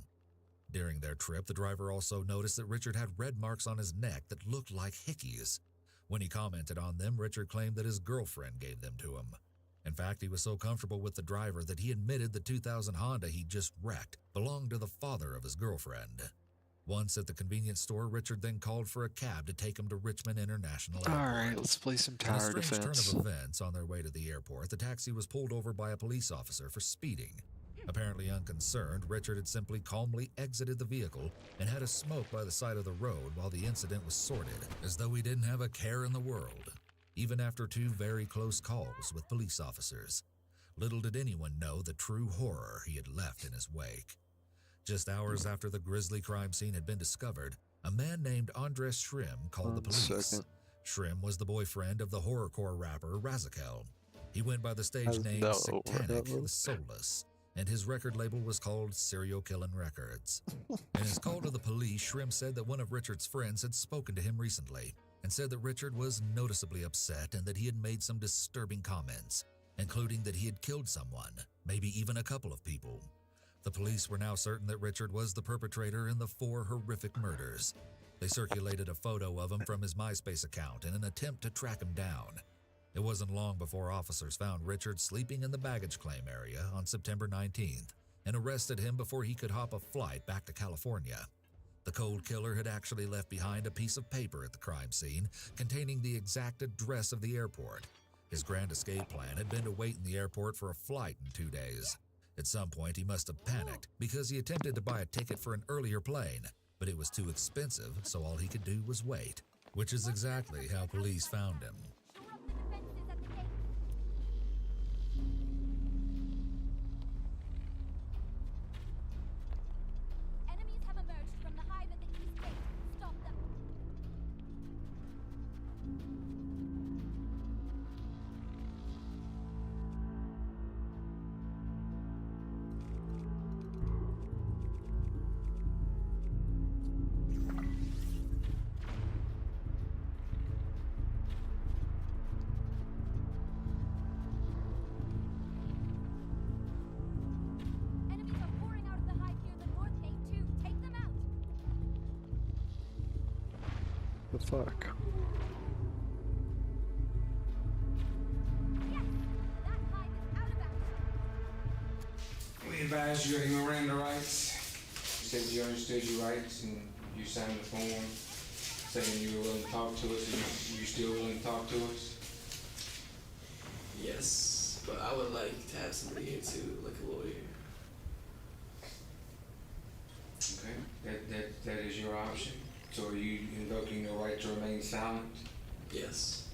During their trip, the driver also noticed that Richard had red marks on his neck that looked like hickeys. When he commented on them, Richard claimed that his girlfriend gave them to him. In fact, he was so comfortable with the driver that he admitted the 2000 Honda he just wrecked belonged to the father of his girlfriend. Once at the convenience store, Richard then called for a cab to take him to Richmond International Airport. All right, let's play some tower defense. In a strange turn of events on their way to the airport, the taxi was pulled over by a police officer for speeding. Apparently unconcerned, Richard had simply calmly exited the vehicle and had a smoke by the side of the road while the incident was sorted, as though he didn't have a care in the world, even after 2 very close calls with police officers. Little did anyone know the true horror he had left in his wake. Just hours after the grisly crime scene had been discovered, a man named Andres Shrim called the police. Shrim was the boyfriend of the horrorcore rapper Razakel. He went by the stage name Satanic the Soulless, and his record label was called Serial Killin' Records. In his call to the police, Shrim said that one of Richard's friends had spoken to him recently and said that Richard was noticeably upset and that he had made some disturbing comments, including that he had killed someone, maybe even a couple of people. The police were now certain that Richard was the perpetrator in the 4 horrific murders. They circulated a photo of him from his MySpace account in an attempt to track him down. It wasn't long before officers found Richard sleeping in the baggage claim area on September 19th and arrested him before he could hop a flight back to California. The cold killer had actually left behind a piece of paper at the crime scene containing the exact address of the airport. His grand escape plan had been to wait in the airport for a flight in 2 days. At some point, he must have panicked because he attempted to buy a ticket for an earlier plane, but it was too expensive, so all he could do was wait, which is exactly how police found him. Enemies have emerged from the hive at the east gate. Stop them. Enemies are pouring out of the hive near the north gate too. Take them out. The fuck? Yes, that hive is out of action. We advised you of your Miranda rights. You said you understood your rights and you signed the form saying you were willing to talk to us, and you still willing to talk to us? Yes, but I would like to have somebody here too, like a lawyer. Okay, that is your option. So are you invoking your right to remain silent? Yes.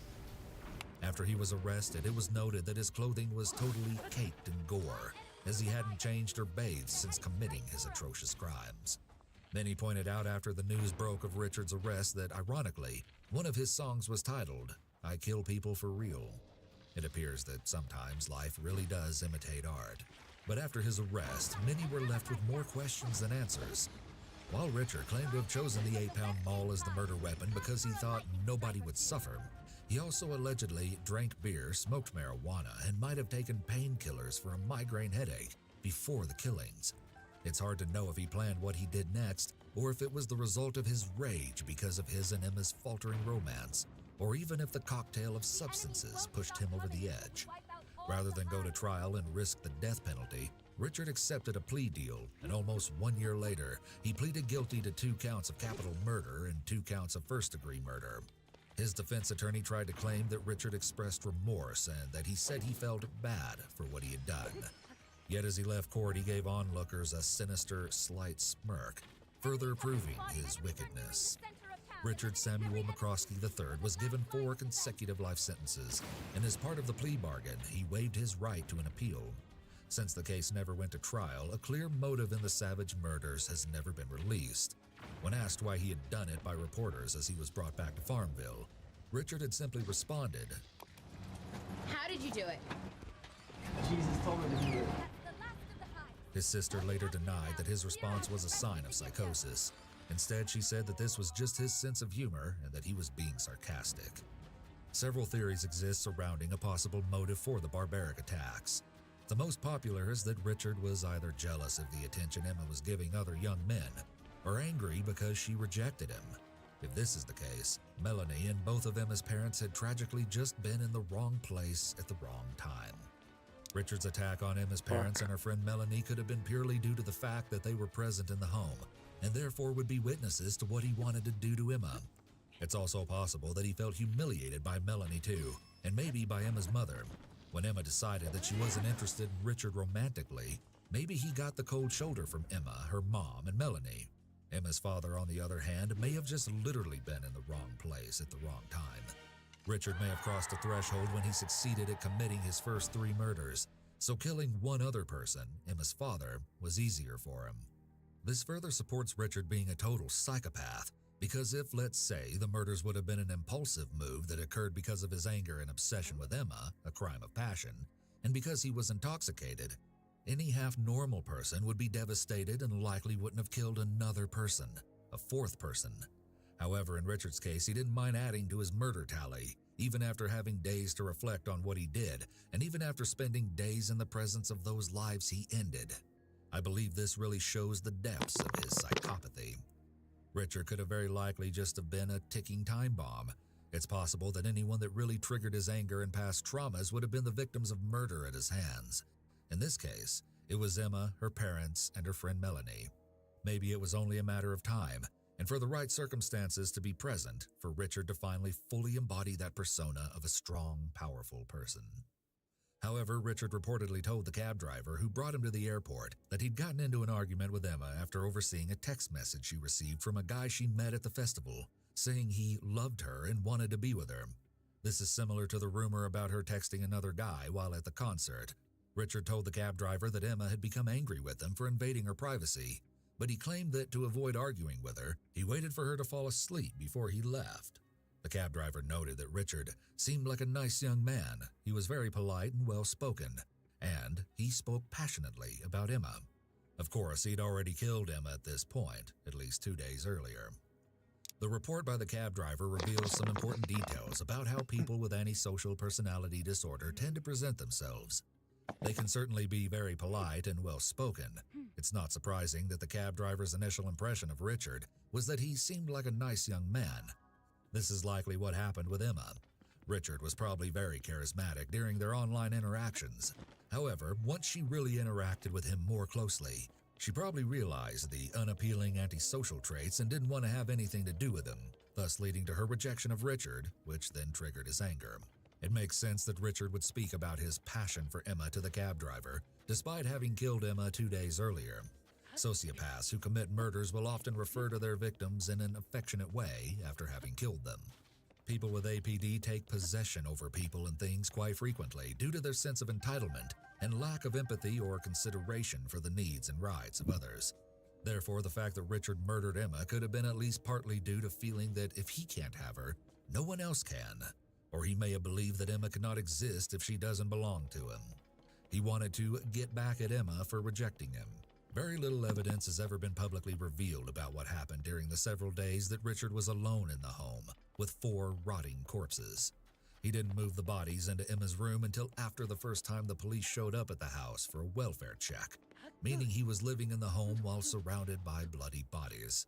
After he was arrested, it was noted that his clothing was totally caked in gore, as he hadn't changed or bathed since committing his atrocious crimes. Many pointed out after the news broke of Richard's arrest that, ironically, one of his songs was titled, "I Kill People for Real." It appears that sometimes life really does imitate art. But after his arrest, many were left with more questions than answers. While Richard claimed to have chosen the 8-pound maul as the murder weapon because he thought nobody would suffer, he also allegedly drank beer, smoked marijuana, and might have taken painkillers for a migraine headache before the killings. It's hard to know if he planned what he did next, or if it was the result of his rage because of his and Emma's faltering romance, or even if the cocktail of substances pushed him over the edge. Rather than go to trial and risk the death penalty, Richard accepted a plea deal, and almost 1 year later, he pleaded guilty to 2 counts of capital murder and 2 counts of first-degree murder. His defense attorney tried to claim that Richard expressed remorse and that he said he felt bad for what he had done. Yet as he left court, he gave onlookers a sinister, slight smirk, further proving his wickedness. Richard Samuel McCroskey III was given 4 consecutive life sentences, and as part of the plea bargain, he waived his right to an appeal. Since the case never went to trial, a clear motive in the savage murders has never been released. When asked why he had done it by reporters as he was brought back to Farmville, Richard had simply responded, How did you do it? Jesus told me to do it. His sister later denied that his response was a sign of psychosis. Instead, she said that this was just his sense of humor and that he was being sarcastic. Several theories exist surrounding a possible motive for the barbaric attacks. The most popular is that Richard was either jealous of the attention Emma was giving other young men, or angry because she rejected him. If this is the case, Melanie and both of Emma's parents had tragically just been in the wrong place at the wrong time. Richard's attack on Emma's parents and her friend Melanie could have been purely due to the fact that they were present in the home, and therefore would be witnesses to what he wanted to do to Emma. It's also possible that he felt humiliated by Melanie too, and maybe by Emma's mother. When Emma decided that she wasn't interested in Richard romantically, Maybe he got the cold shoulder from Emma, her mom, and Melanie. Emma's father, on the other hand, may have just literally been in the wrong place at the wrong time. Richard may have crossed a threshold when he succeeded at committing his first 3 murders, so killing one other person, Emma's father, was easier for him. This further supports Richard being a total psychopath, because if, let's say, the murders would have been an impulsive move that occurred because of his anger and obsession with Emma, a crime of passion, and because he was intoxicated, any half-normal person would be devastated and likely wouldn't have killed another person, a 4th person. However, in Richard's case, he didn't mind adding to his murder tally, even after having days to reflect on what he did, and even after spending days in the presence of those lives he ended. I believe this really shows the depths of his psychopathy. Richard could have very likely just have been a ticking time bomb. It's possible that anyone that really triggered his anger and past traumas would have been the victims of murder at his hands. In this case, it was Emma, her parents, and her friend Melanie. Maybe it was only a matter of time, and for the right circumstances to be present, for Richard to finally fully embody that persona of a strong, powerful person. However, Richard reportedly told the cab driver who brought him to the airport that he'd gotten into an argument with Emma after overseeing a text message she received from a guy she met at the festival, saying he loved her and wanted to be with her. This is similar to the rumor about her texting another guy while at the concert. Richard told the cab driver that Emma had become angry with him for invading her privacy, but he claimed that to avoid arguing with her, he waited for her to fall asleep before he left. The cab driver noted that Richard seemed like a nice young man. He was very polite and well-spoken, and he spoke passionately about Emma. Of course, he'd already killed Emma at this point, at least 2 days earlier. The report by the cab driver reveals some important details about how people with antisocial personality disorder tend to present themselves. They can certainly be very polite and well-spoken. It's not surprising that the cab driver's initial impression of Richard was that he seemed like a nice young man. This is likely what happened with Emma. Richard was probably very charismatic during their online interactions. However, once she really interacted with him more closely, she probably realized the unappealing antisocial traits and didn't want to have anything to do with him, thus leading to her rejection of Richard, which then triggered his anger. It makes sense that Richard would speak about his passion for Emma to the cab driver, despite having killed Emma 2 days earlier. Sociopaths who commit murders will often refer to their victims in an affectionate way after having killed them. People with APD take possession over people and things quite frequently due to their sense of entitlement and lack of empathy or consideration for the needs and rights of others. Therefore, the fact that Richard murdered Emma could have been at least partly due to feeling that if he can't have her, no one else can. Or he may have believed that Emma could not exist if she doesn't belong to him. He wanted to get back at Emma for rejecting him. Very little evidence has ever been publicly revealed about what happened during the several days that Richard was alone in the home, with 4 rotting corpses. He didn't move the bodies into Emma's room until after the first time the police showed up at the house for a welfare check, meaning he was living in the home while surrounded by bloody bodies.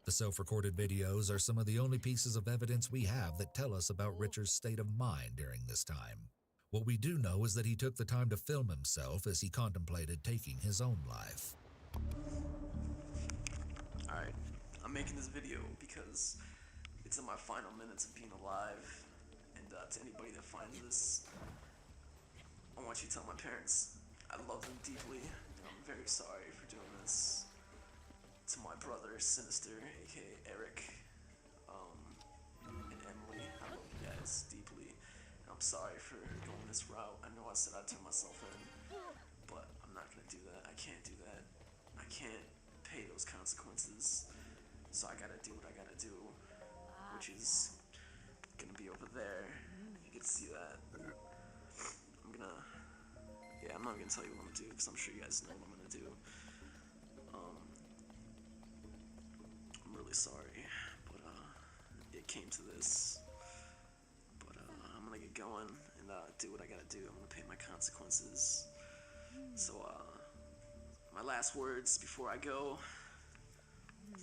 The self-recorded videos are some of the only pieces of evidence we have that tell us about Richard's state of mind during this time. What we do know is that he took the time to film himself as he contemplated taking his own life. Alright, I'm making this video because it's in my final minutes of being alive, and to anybody that finds this, I want you to tell my parents I love them deeply, and I'm very sorry for doing this. To my brother, Sinister, aka Eric, and Emily, I love you guys deeply. And I'm sorry for going this route. I know I said I'd turn myself in, but I'm not gonna do that. I can't do that. I can't pay those consequences. So I gotta do what I gotta do, which is gonna be over there. You can see that. I'm not gonna tell you what I'm gonna do because I'm sure you guys know what I'm gonna do. I'm really sorry, but it came to this. But I'm gonna get going and do what I gotta do. I'm gonna pay my consequences. So my last words before I go: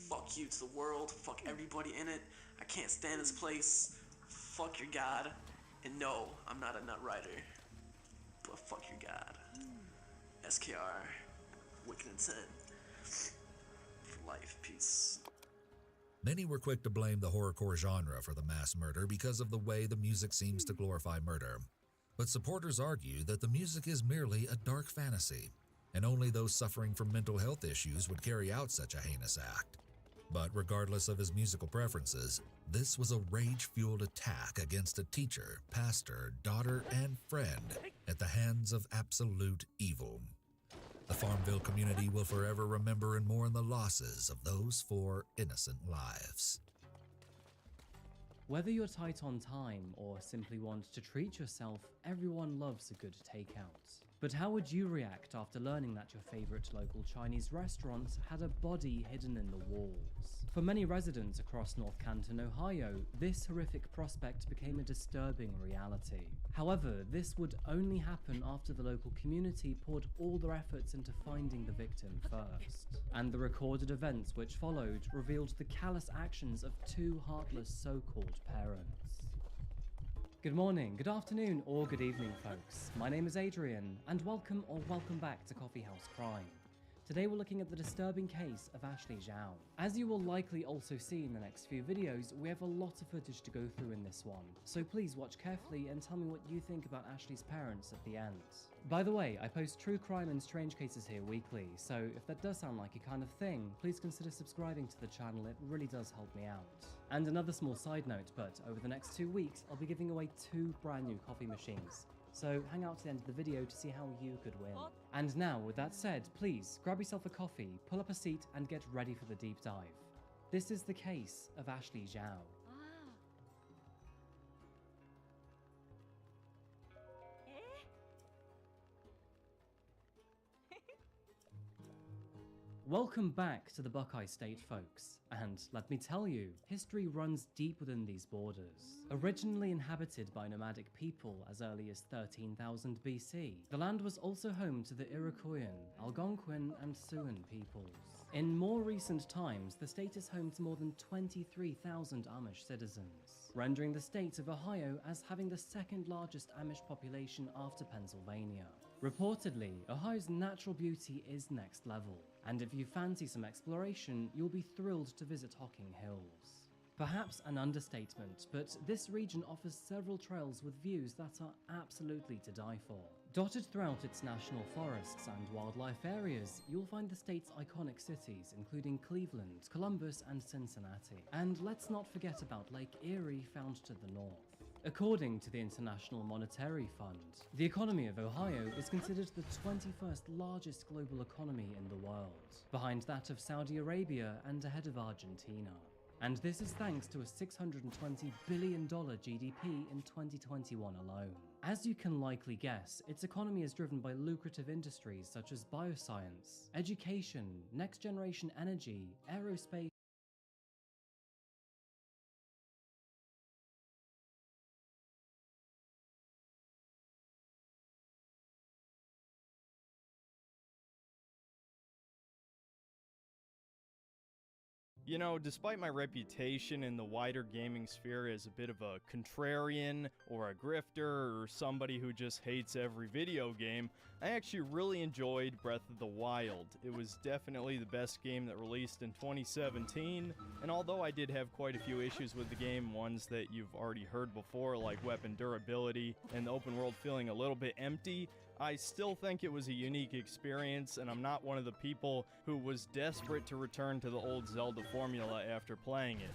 fuck you to the world. Fuck everybody in it. I can't stand this place. Fuck your God. And no, I'm not a nut rider. But fuck your God. SKR. Wicked Intent. For life. Peace. Many were quick to blame the horrorcore genre for the mass murder because of the way the music seems to glorify murder. But supporters argue that the music is merely a dark fantasy. and only those suffering from mental health issues would carry out such a heinous act. But regardless of his musical preferences, this was a rage-fueled attack against a teacher, pastor, daughter, and friend at the hands of absolute evil. The Farmville community will forever remember and mourn the losses of those 4 innocent lives. Whether you're tight on time or simply want to treat yourself, everyone loves a good takeout. But how would you react after learning that your favorite local Chinese restaurant had a body hidden in the walls? For many residents across North Canton, Ohio, this horrific prospect became a disturbing reality. However, this would only happen after the local community poured all their efforts into finding the victim first. And the recorded events which followed revealed the callous actions of 2 heartless so-called parents. Good morning, good afternoon, or good evening, folks. My name is Adrian, and welcome back to Coffee House Crime. Today we're looking at the disturbing case of Ashley Zhao. As you will likely also see in the next few videos, we have a lot of footage to go through in this one, so please watch carefully and tell me what you think about Ashley's parents at the end. By the way, I post true crime and strange cases here weekly, so if that does sound like your kind of thing, please consider subscribing to the channel, it really does help me out. And another small side note, but over the next 2 weeks, I'll be giving away 2 brand new coffee machines. So hang out to the end of the video to see how you could win. And now, with that said, please grab yourself a coffee, pull up a seat, and get ready for the deep dive. This is the case of Ashley Zhao. Welcome back to the Buckeye State, folks, and let me tell you, history runs deep within these borders. Originally inhabited by nomadic people as early as 13,000 BC, the land was also home to the Iroquoian, Algonquin, and Siouan peoples. In more recent times, the state is home to more than 23,000 Amish citizens, rendering the state of Ohio as having the 2nd largest Amish population after Pennsylvania. Reportedly, Ohio's natural beauty is next level, and if you fancy some exploration, you'll be thrilled to visit Hocking Hills. Perhaps an understatement, but this region offers several trails with views that are absolutely to die for. Dotted throughout its national forests and wildlife areas, you'll find the state's iconic cities, including Cleveland, Columbus, and Cincinnati. And let's not forget about Lake Erie, found to the north. According to the International Monetary Fund, the economy of Ohio is considered the 21st largest global economy in the world, behind that of Saudi Arabia and ahead of Argentina. And this is thanks to a $620 billion GDP in 2021 alone. As you can likely guess, its economy is driven by lucrative industries such as bioscience, education, next-generation energy, aerospace, You know, despite my reputation in the wider gaming sphere as a bit of a contrarian or a grifter or somebody who just hates every video game, I actually really enjoyed Breath of the Wild. It was definitely the best game that released in 2017, and although I did have quite a few issues with the game, ones that you've already heard before, like weapon durability and the open world feeling a little bit empty, I still think it was a unique experience, and I'm not one of the people who was desperate to return to the old Zelda formula after playing it.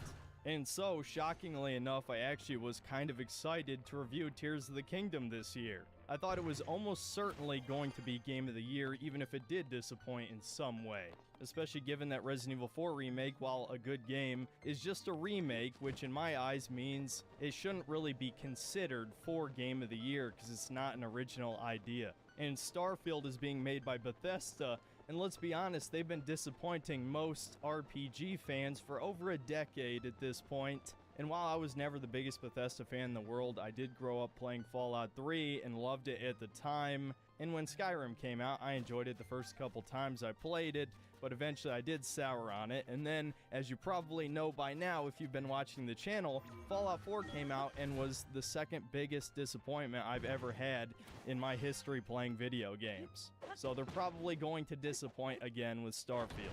And so, shockingly enough, I actually was kind of excited to review Tears of the Kingdom this year. I thought it was almost certainly going to be Game of the Year, even if it did disappoint in some way. Especially given that Resident Evil 4 Remake, while a good game, is just a remake, which in my eyes means it shouldn't really be considered for Game of the Year because it's not an original idea. And Starfield is being made by Bethesda, and let's be honest, they've been disappointing most RPG fans for over a decade at this point. And while I was never the biggest Bethesda fan in the world, I did grow up playing Fallout 3 and loved it at the time. And when Skyrim came out, I enjoyed it the first couple times I played it, but eventually I did sour on it. And then, as you probably know by now if you've been watching the channel, Fallout 4 came out and was the 2nd biggest disappointment I've ever had in my history playing video games. So they're probably going to disappoint again with Starfield.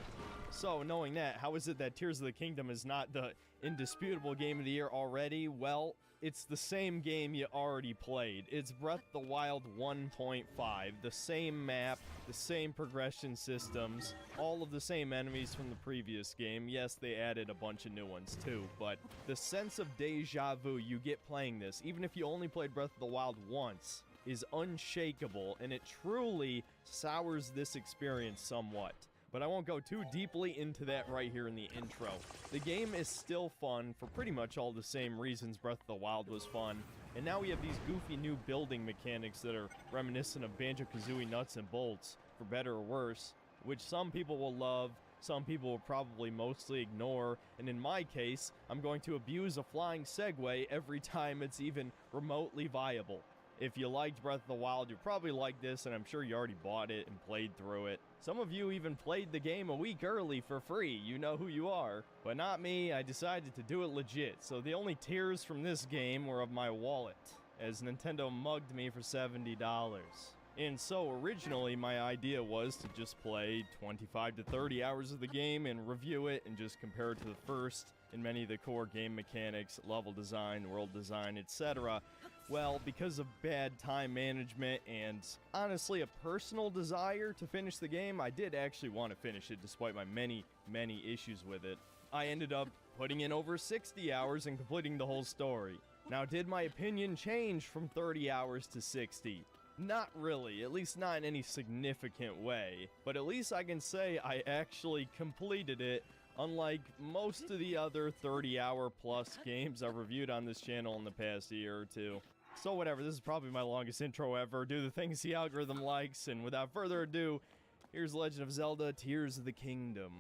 So, knowing that, how is it that Tears of the Kingdom is not the indisputable game of the year already? Well, it's the same game you already played. It's Breath of the Wild 1.5. The same map, the same progression systems, all of the same enemies from the previous game. Yes, they added a bunch of new ones too, but the sense of deja vu you get playing this, even if you only played Breath of the Wild once, is unshakable, and it truly sours this experience somewhat. But I won't go too deeply into that right here in the intro. The game is still fun for pretty much all the same reasons Breath of the Wild was fun, and now we have these goofy new building mechanics that are reminiscent of Banjo-Kazooie nuts and bolts, for better or worse, which some people will love, some people will probably mostly ignore, and in my case, I'm going to abuse a flying Segway every time it's even remotely viable. If you liked Breath of the Wild, you probably like this, and I'm sure you already bought it and played through it. Some of you even played the game a week early for free, you know who you are. But not me, I decided to do it legit, so the only tears from this game were of my wallet, as Nintendo mugged me for $70. And so originally my idea was to just play 25 to 30 hours of the game and review it and just compare it to the first in many of the core game mechanics, level design, world design, etc. Well, because of bad time management and honestly a personal desire to finish the game, I did actually want to finish it despite my many issues with it. I ended up putting in over 60 hours and completing the whole story. Now, did my opinion change from 30 hours to 60? Not really, at least not in any significant way, but at least I can say I actually completed it, unlike most of the other 30-hour plus games I've reviewed on this channel in the past year or two. So whatever, this is probably my longest intro ever. Do the things the algorithm likes, and without further ado, here's Legend of Zelda Tears of the Kingdom.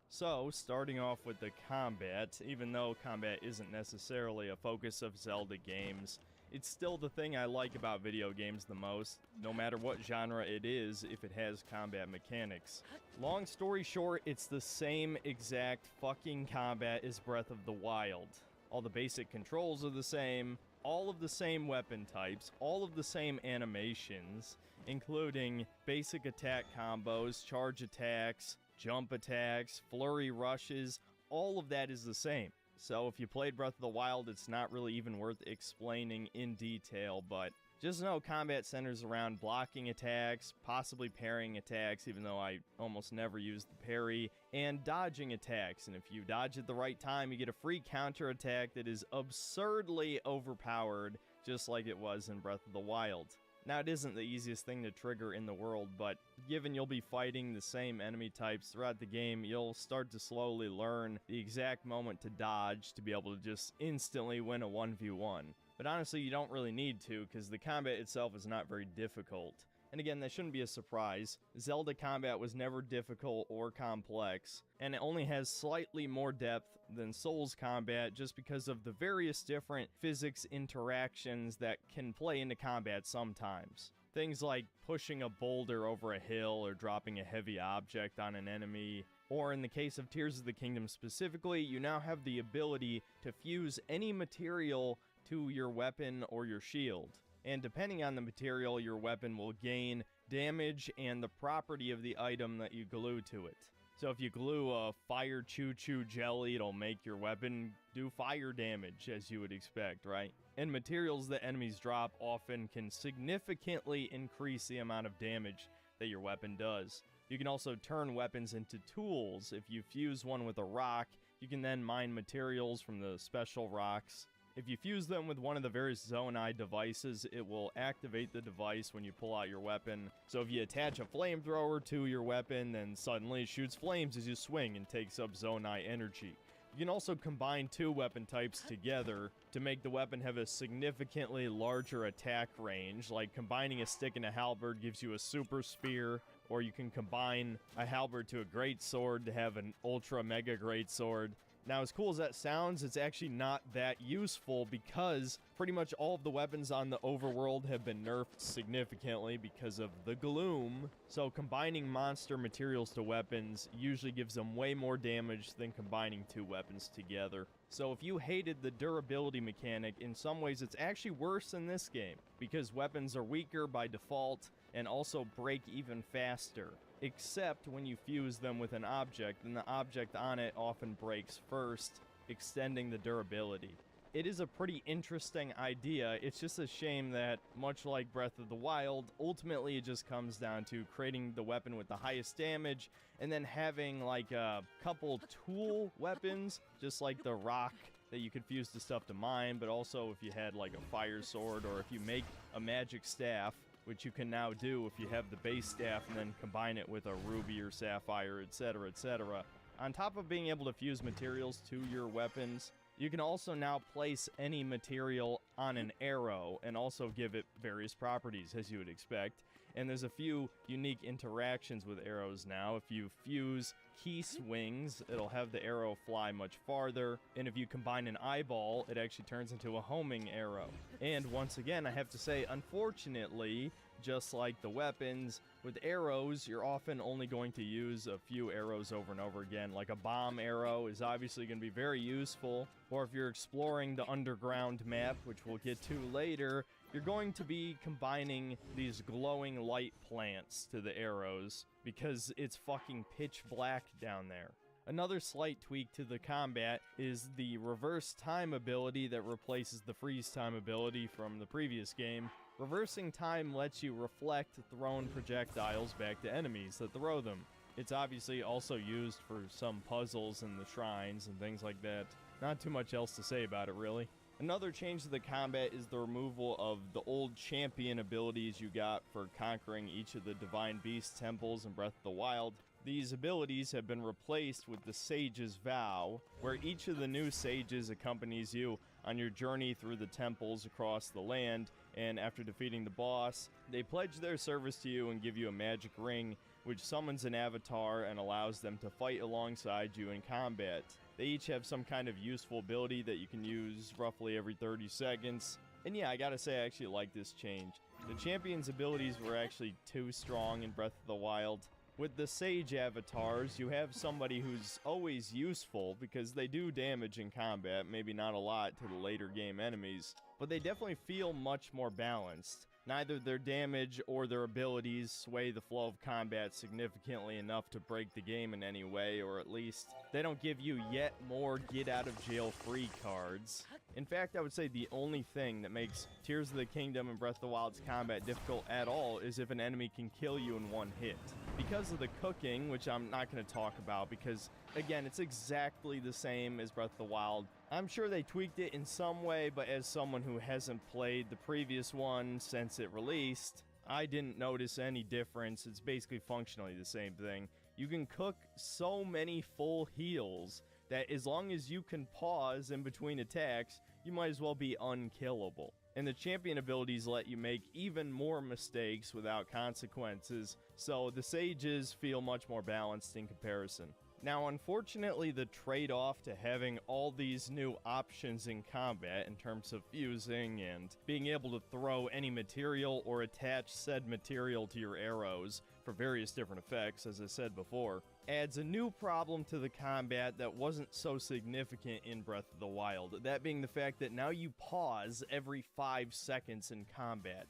So, starting off with the combat, even though combat isn't necessarily a focus of Zelda games, it's still the thing I like about video games the most, no matter what genre it is, if it has combat mechanics. Long story short, it's the same exact fucking combat as Breath of the Wild. All the basic controls are the same, all of the same weapon types, all of the same animations, including basic attack combos, charge attacks, jump attacks, flurry rushes, all of that is the same. So if you played Breath of the Wild, it's not really even worth explaining in detail, but just know combat centers around blocking attacks, possibly parrying attacks, even though I almost never use the parry, and dodging attacks. And if you dodge at the right time, you get a free counter attack that is absurdly overpowered, just like it was in Breath of the Wild. Now, it isn't the easiest thing to trigger in the world, but given you'll be fighting the same enemy types throughout the game, you'll start to slowly learn the exact moment to dodge to be able to just instantly win a 1v1. But honestly, you don't really need to, because the combat itself is not very difficult. And again, that shouldn't be a surprise. Zelda combat was never difficult or complex, and it only has slightly more depth than Souls combat just because of the various different physics interactions that can play into combat sometimes. Things like pushing a boulder over a hill or dropping a heavy object on an enemy, or in the case of Tears of the Kingdom specifically, you now have the ability to fuse any material to your weapon or your shield. And depending on the material, your weapon will gain damage and the property of the item that you glue to it. So if you glue a fire choo-choo jelly, it'll make your weapon do fire damage, as you would expect, right? And materials that enemies drop often can significantly increase the amount of damage that your weapon does. You can also turn weapons into tools. If you fuse one with a rock, you can then mine materials from the special rocks. If you fuse them with one of the various Zonai devices, it will activate the device when you pull out your weapon. So if you attach a flamethrower to your weapon, then suddenly it shoots flames as you swing and takes up Zonai energy. You can also combine two weapon types together to make the weapon have a significantly larger attack range, like combining a stick and a halberd gives you a super spear, or you can combine a halberd to a greatsword to have an ultra mega greatsword. Now, as cool as that sounds, it's actually not that useful because pretty much all of the weapons on the overworld have been nerfed significantly because of the gloom. So combining monster materials to weapons usually gives them way more damage than combining two weapons together. So if you hated the durability mechanic, in some ways it's actually worse in this game, because weapons are weaker by default and also break even faster, except when you fuse them with an object, and the object on it often breaks first, extending the durability. It is a pretty interesting idea. It's just a shame that, much like Breath of the Wild, ultimately it just comes down to creating the weapon with the highest damage and then having like a couple tool weapons, just like the rock that you could fuse the stuff to mine, but also if you had like a fire sword, or if you make a magic staff, which you can now do if you have the base staff and then combine it with a ruby or sapphire, etc., etc. On top of being able to fuse materials to your weapons, you can also now place any material on an arrow and also give it various properties, as you would expect. And there's a few unique interactions with arrows now. If you fuse key swings, it'll have the arrow fly much farther. And if you combine an eyeball, it actually turns into a homing arrow. And once again, I have to say, unfortunately, just like the weapons, with arrows, you're often only going to use a few arrows over and over again. Like a bomb arrow is obviously going to be very useful, or if you're exploring the underground map, which we'll get to later, you're going to be combining these glowing light plants to the arrows, because it's fucking pitch black down there. Another slight tweak to the combat is the reverse time ability that replaces the freeze time ability from the previous game. Reversing time lets you reflect thrown projectiles back to enemies that throw them. It's obviously also used for some puzzles in the shrines and things like that. Not too much else to say about it, really. Another change to the combat is the removal of the old champion abilities you got for conquering each of the Divine Beast temples in Breath of the Wild. These abilities have been replaced with the Sage's Vow, where each of the new sages accompanies you on your journey through the temples across the land, and after defeating the boss, they pledge their service to you and give you a magic ring, which summons an avatar and allows them to fight alongside you in combat. They each have some kind of useful ability that you can use roughly every 30 seconds. And yeah, I gotta say, I actually like this change. The champion's abilities were actually too strong in Breath of the Wild. With the Sage avatars, you have somebody who's always useful because they do damage in combat, maybe not a lot to the later game enemies, but they definitely feel much more balanced. Neither their damage or their abilities sway the flow of combat significantly enough to break the game in any way, or at least they don't give you yet more get-out-of-jail-free cards. In fact, I would say the only thing that makes Tears of the Kingdom and Breath of the Wild's combat difficult at all is if an enemy can kill you in one hit. Because of the cooking, which I'm not going to talk about because, again, it's exactly the same as Breath of the Wild. I'm sure they tweaked it in some way, but as someone who hasn't played the previous one since it released, I didn't notice any difference. It's basically functionally the same thing. You can cook so many full heals that as long as you can pause in between attacks, you might as well be unkillable. And the champion abilities let you make even more mistakes without consequences, so the sages feel much more balanced in comparison. Now, unfortunately, the trade-off to having all these new options in combat in terms of fusing and being able to throw any material or attach said material to your arrows for various different effects, as I said before, adds a new problem to the combat that wasn't so significant in Breath of the Wild, that being the fact that now you pause every 5 seconds in combat.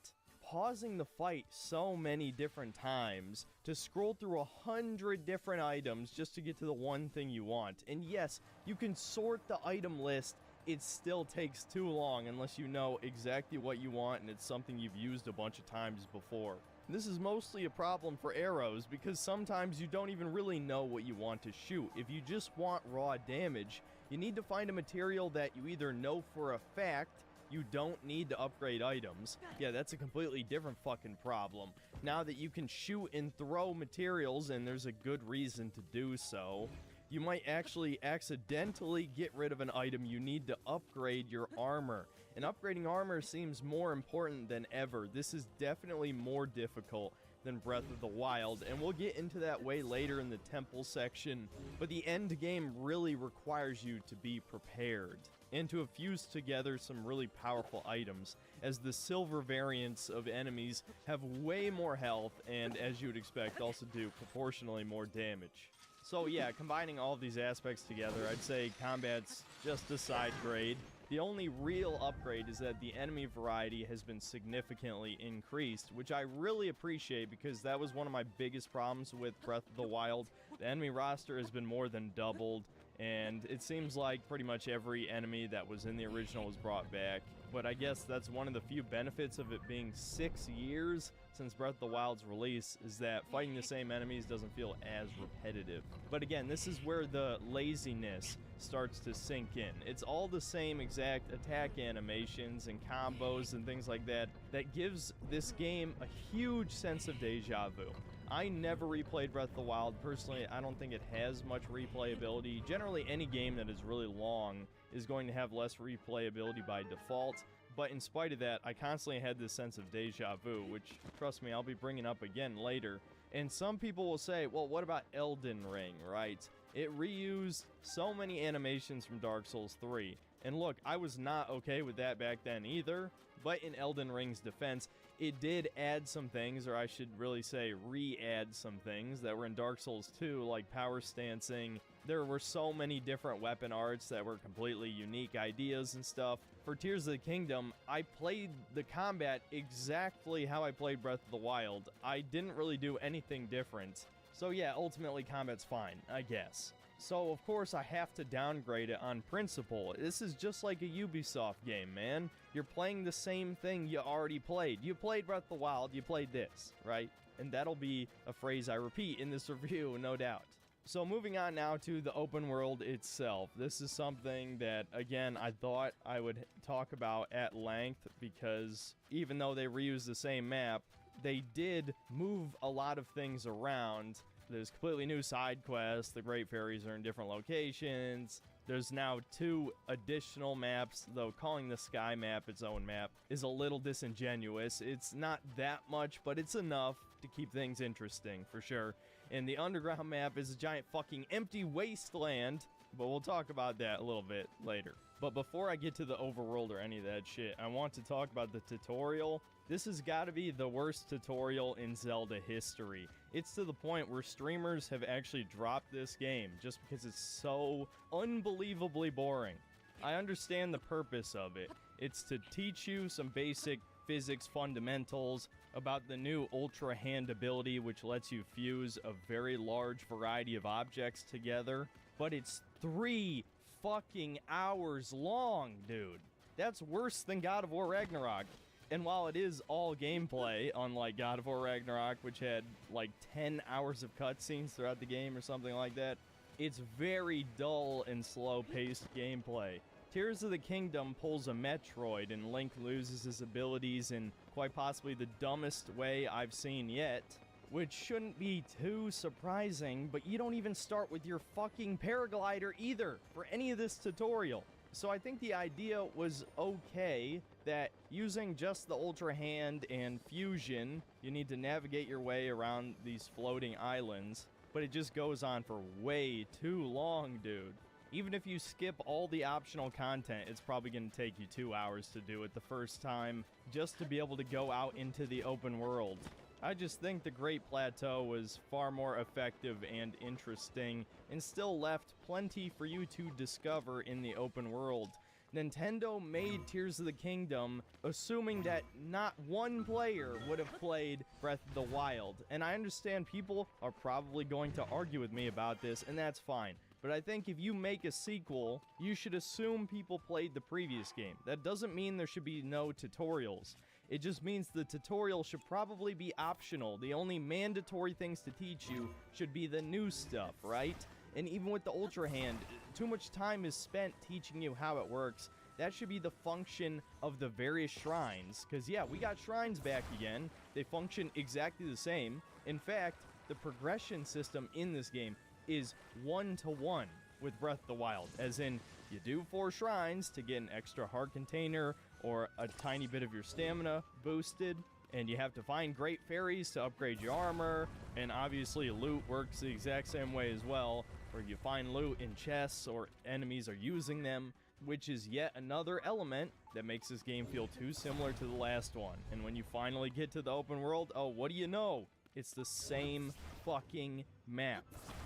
Pausing the fight so many different times to scroll through 100 different items just to get to the one thing you want. And yes, you can sort the item list, it still takes too long unless you know exactly what you want and it's something you've used a bunch of times before. This is mostly a problem for arrows because sometimes you don't even really know what you want to shoot. If you just want raw damage, you need to find a material that you either know for a fact you don't need to upgrade items. Yeah, that's a completely different fucking problem. Now that you can shoot and throw materials, and there's a good reason to do so, you might actually accidentally get rid of an item you need to upgrade your armor. And upgrading armor seems more important than ever. This is definitely more difficult than Breath of the Wild, and we'll get into that way later in the temple section, but the end game really requires you to be prepared and to have fused together some really powerful items, as the silver variants of enemies have way more health and, as you would expect, also do proportionally more damage. So yeah, combining all of these aspects together, I'd say combat's just a side grade. The only real upgrade is that the enemy variety has been significantly increased, which I really appreciate because that was one of my biggest problems with Breath of the Wild. The enemy roster has been more than doubled, and it seems like pretty much every enemy that was in the original was brought back. But I guess that's one of the few benefits of it being 6 years since Breath of the Wild's release, is that fighting the same enemies doesn't feel as repetitive. But again, this is where the laziness starts to sink in. It's all the same exact attack animations and combos and things like that that gives this game a huge sense of deja vu. I never replayed Breath of the Wild. Personally, I don't think it has much replayability. Generally, any game that is really long is going to have less replayability by default. But in spite of that, I constantly had this sense of deja vu, which, trust me, I'll be bringing up again later. And some people will say, well, what about Elden Ring, right? It reused so many animations from Dark Souls 3. And look, I was not okay with that back then either, but in Elden Ring's defense, it did add some things, or I should really say re-add some things that were in Dark Souls 2, like power stancing. There were so many different weapon arts that were completely unique ideas and stuff. For Tears of the Kingdom, I played the combat exactly how I played Breath of the Wild. I didn't really do anything different. So yeah, ultimately combat's fine, I guess. So of course I have to downgrade it on principle. This is just like a Ubisoft game, man. You're playing the same thing you already played. You played Breath of the Wild, you played this, right? And that'll be a phrase I repeat in this review, no doubt. So moving on now to the open world itself. This is something that, again, I thought I would talk about at length because even though they reuse the same map, they did move a lot of things around. There's completely new side quests. The Great Fairies are in different locations. There's now 2 additional maps, though calling the Sky map its own map is a little disingenuous. It's not that much, but it's enough to keep things interesting, for sure. And the underground map is a giant fucking empty wasteland, but we'll talk about that a little bit later. But before I get to the overworld or any of that shit, I want to talk about the tutorial. This has got to be the worst tutorial in Zelda history. It's to the point where streamers have actually dropped this game just because it's so unbelievably boring. I understand the purpose of it. It's to teach you some basic physics fundamentals about the new Ultra Hand ability, which lets you fuse a very large variety of objects together. But it's 3 fucking hours long, dude. That's worse than God of War Ragnarok. And while it is all gameplay, unlike God of War Ragnarok, which had like 10 hours of cutscenes throughout the game or something like that, it's very dull and slow-paced gameplay. Tears of the Kingdom pulls a Metroid and Link loses his abilities in quite possibly the dumbest way I've seen yet, which shouldn't be too surprising, but you don't even start with your fucking paraglider either for any of this tutorial. So I think the idea was okay, that using just the Ultra Hand and Fusion, you need to navigate your way around these floating islands, but it just goes on for way too long, dude. Even if you skip all the optional content, it's probably going to take you 2 hours to do it the first time, just to be able to go out into the open world. I just think the Great Plateau was far more effective and interesting, and still left plenty for you to discover in the open world. Nintendo made Tears of the Kingdom assuming that not one player would have played Breath of the Wild, and I understand people are probably going to argue with me about this, and that's fine. But I think if you make a sequel, you should assume people played the previous game. That doesn't mean there should be no tutorials. It just means the tutorial should probably be optional. The only mandatory things to teach you should be the new stuff, right? And even with the Ultra Hand, too much time is spent teaching you how it works. That should be the function of the various shrines. Because yeah, we got shrines back again. They function exactly the same. In fact, the progression system in this game is 1-to-1 with Breath of the Wild. As in, you do 4 shrines to get an extra heart container or a tiny bit of your stamina boosted, and you have to find Great Fairies to upgrade your armor, and obviously loot works the exact same way as well, where you find loot in chests or enemies are using them, which is yet another element that makes this game feel too similar to the last one. And when you finally get to the open world, oh, what do you know? It's the same fucking map.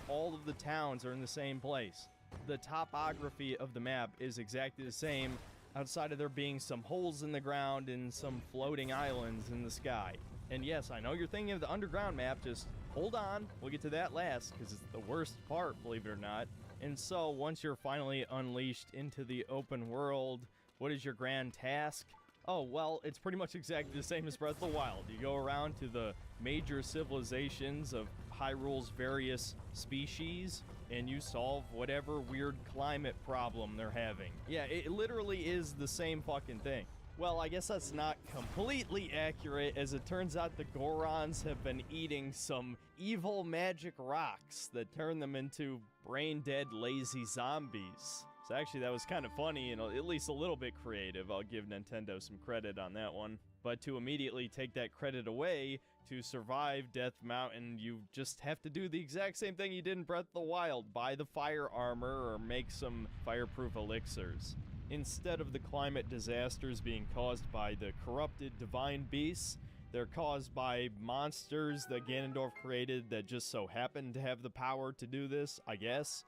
All of the towns are in the same place. The topography of the map is exactly the same, outside of there being some holes in the ground and some floating islands in the sky. And yes, I know you're thinking of the underground map, just hold on, we'll get to that last, because it's the worst part, believe it or not. And so, once you're finally unleashed into the open world, what is your grand task? Oh, well, it's pretty much exactly the same as Breath of the Wild. You go around to the major civilizations of Hyrule's various species, and you solve whatever weird climate problem they're having. Yeah, it literally is the same fucking thing. Well, I guess that's not completely accurate, as it turns out the Gorons have been eating some evil magic rocks that turn them into brain-dead, lazy zombies. So actually, that was kind of funny and at least a little bit creative. I'll give Nintendo some credit on that one. But to immediately take that credit away, to survive Death Mountain, you just have to do the exact same thing you did in Breath of the Wild. Buy the fire armor or make some fireproof elixirs. Instead of the climate disasters being caused by the corrupted divine beasts, they're caused by monsters that Ganondorf created that just so happen to have the power to do this, I guess.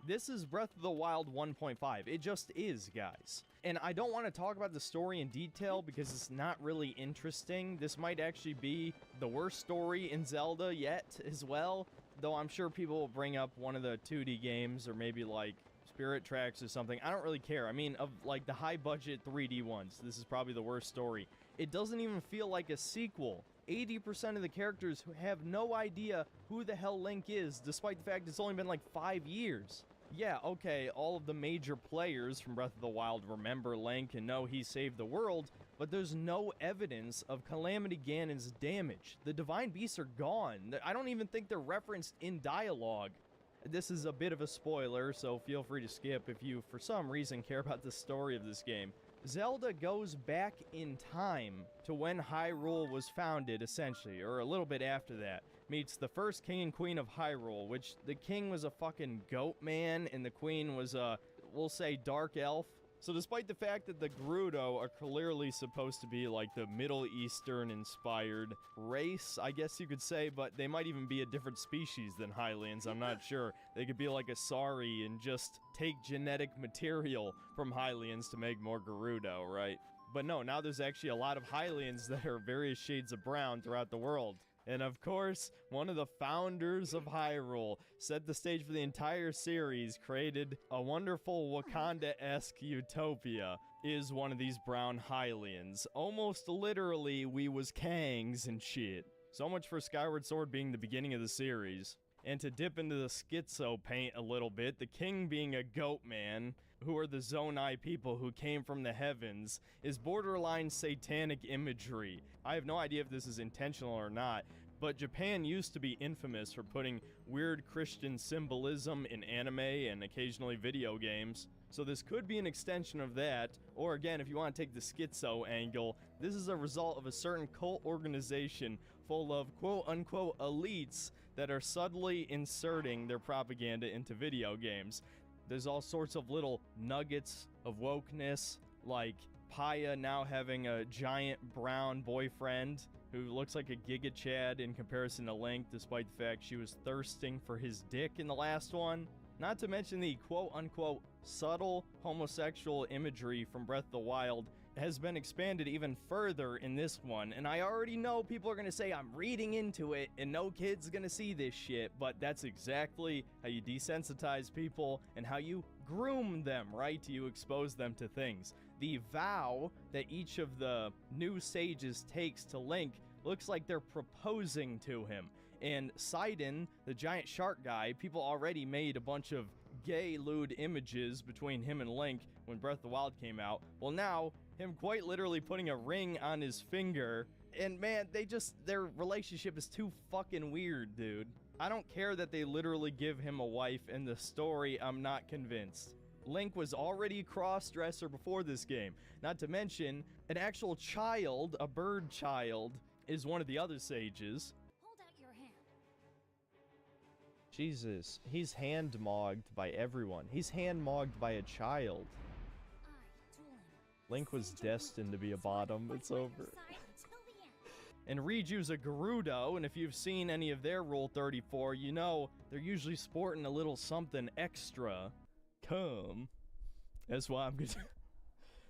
This is Breath of the Wild 1.5. It just is, guys. And I don't want to talk about the story in detail because it's not really interesting. This might actually be the worst story in Zelda yet as well. Though I'm sure people will bring up one of the 2D games or maybe like Spirit Tracks or something. I don't really care. I mean, of like the high budget 3D ones, this is probably the worst story. It doesn't even feel like a sequel. 80% of the characters who have no idea who the hell Link is, despite the fact it's only been like 5 years. Yeah, okay, all of the major players from Breath of the Wild remember Link and know he saved the world, but there's no evidence of Calamity Ganon's damage. The Divine Beasts are gone. I don't even think they're referenced in dialogue. This is a bit of a spoiler, so feel free to skip if you, for some reason, care about the story of this game. Zelda goes back in time to when Hyrule was founded, essentially, or a little bit after that. Meets the first king and queen of Hyrule, which the king was a fucking goat man, and the queen was a, we'll say, dark elf. So despite the fact that the Gerudo are clearly supposed to be like the Middle Eastern inspired race, I guess you could say, but they might even be a different species than Hylians, I'm not sure. They could be like a Sari and just take genetic material from Hylians to make more Gerudo, right? But no, now there's actually a lot of Hylians that are various shades of brown throughout the world. And of course, one of the founders of Hyrule set the stage for the entire series, created a wonderful Wakanda-esque utopia, is one of these brown Hylians. Almost literally, we was Kangs and shit. So much for Skyward Sword being the beginning of the series. And to dip into the schizo paint a little bit, the king being a goat man, who are the Zonai people who came from the heavens, is borderline satanic imagery. I have no idea if this is intentional or not, but Japan used to be infamous for putting weird Christian symbolism in anime and occasionally video games. So this could be an extension of that, or again, if you want to take the schizo angle, this is a result of a certain cult organization full of quote-unquote elites that are subtly inserting their propaganda into video games. There's all sorts of little nuggets of wokeness, like Paya now having a giant brown boyfriend who looks like a Giga Chad in comparison to Link, despite the fact she was thirsting for his dick in the last one. Not to mention the quote-unquote subtle homosexual imagery from Breath of the Wild has been expanded even further in this one, and I already know people are gonna say I'm reading into it and no kid's gonna see this shit, but that's exactly how you desensitize people and how you groom them, right? You expose them to things. The vow that each of the new sages takes to Link looks like they're proposing to him. And Sidon, the giant shark guy, people already made a bunch of gay lewd images between him and Link when Breath of the Wild came out. Well, now, him quite literally putting a ring on his finger, and man, their relationship is too fucking weird, dude. I don't care that they literally give him a wife in the story, I'm not convinced. Link was already a cross-dresser before this game. Not to mention, an actual child, a bird child, is one of the other sages. Hold out your hand. Jesus, he's hand-mogged by everyone. He's hand-mogged by a child. Link was destined to be a bottom. It's over. And Riju's a Gerudo, and if you've seen any of their Rule 34, you know they're usually sporting a little something extra. Come. That's why I'm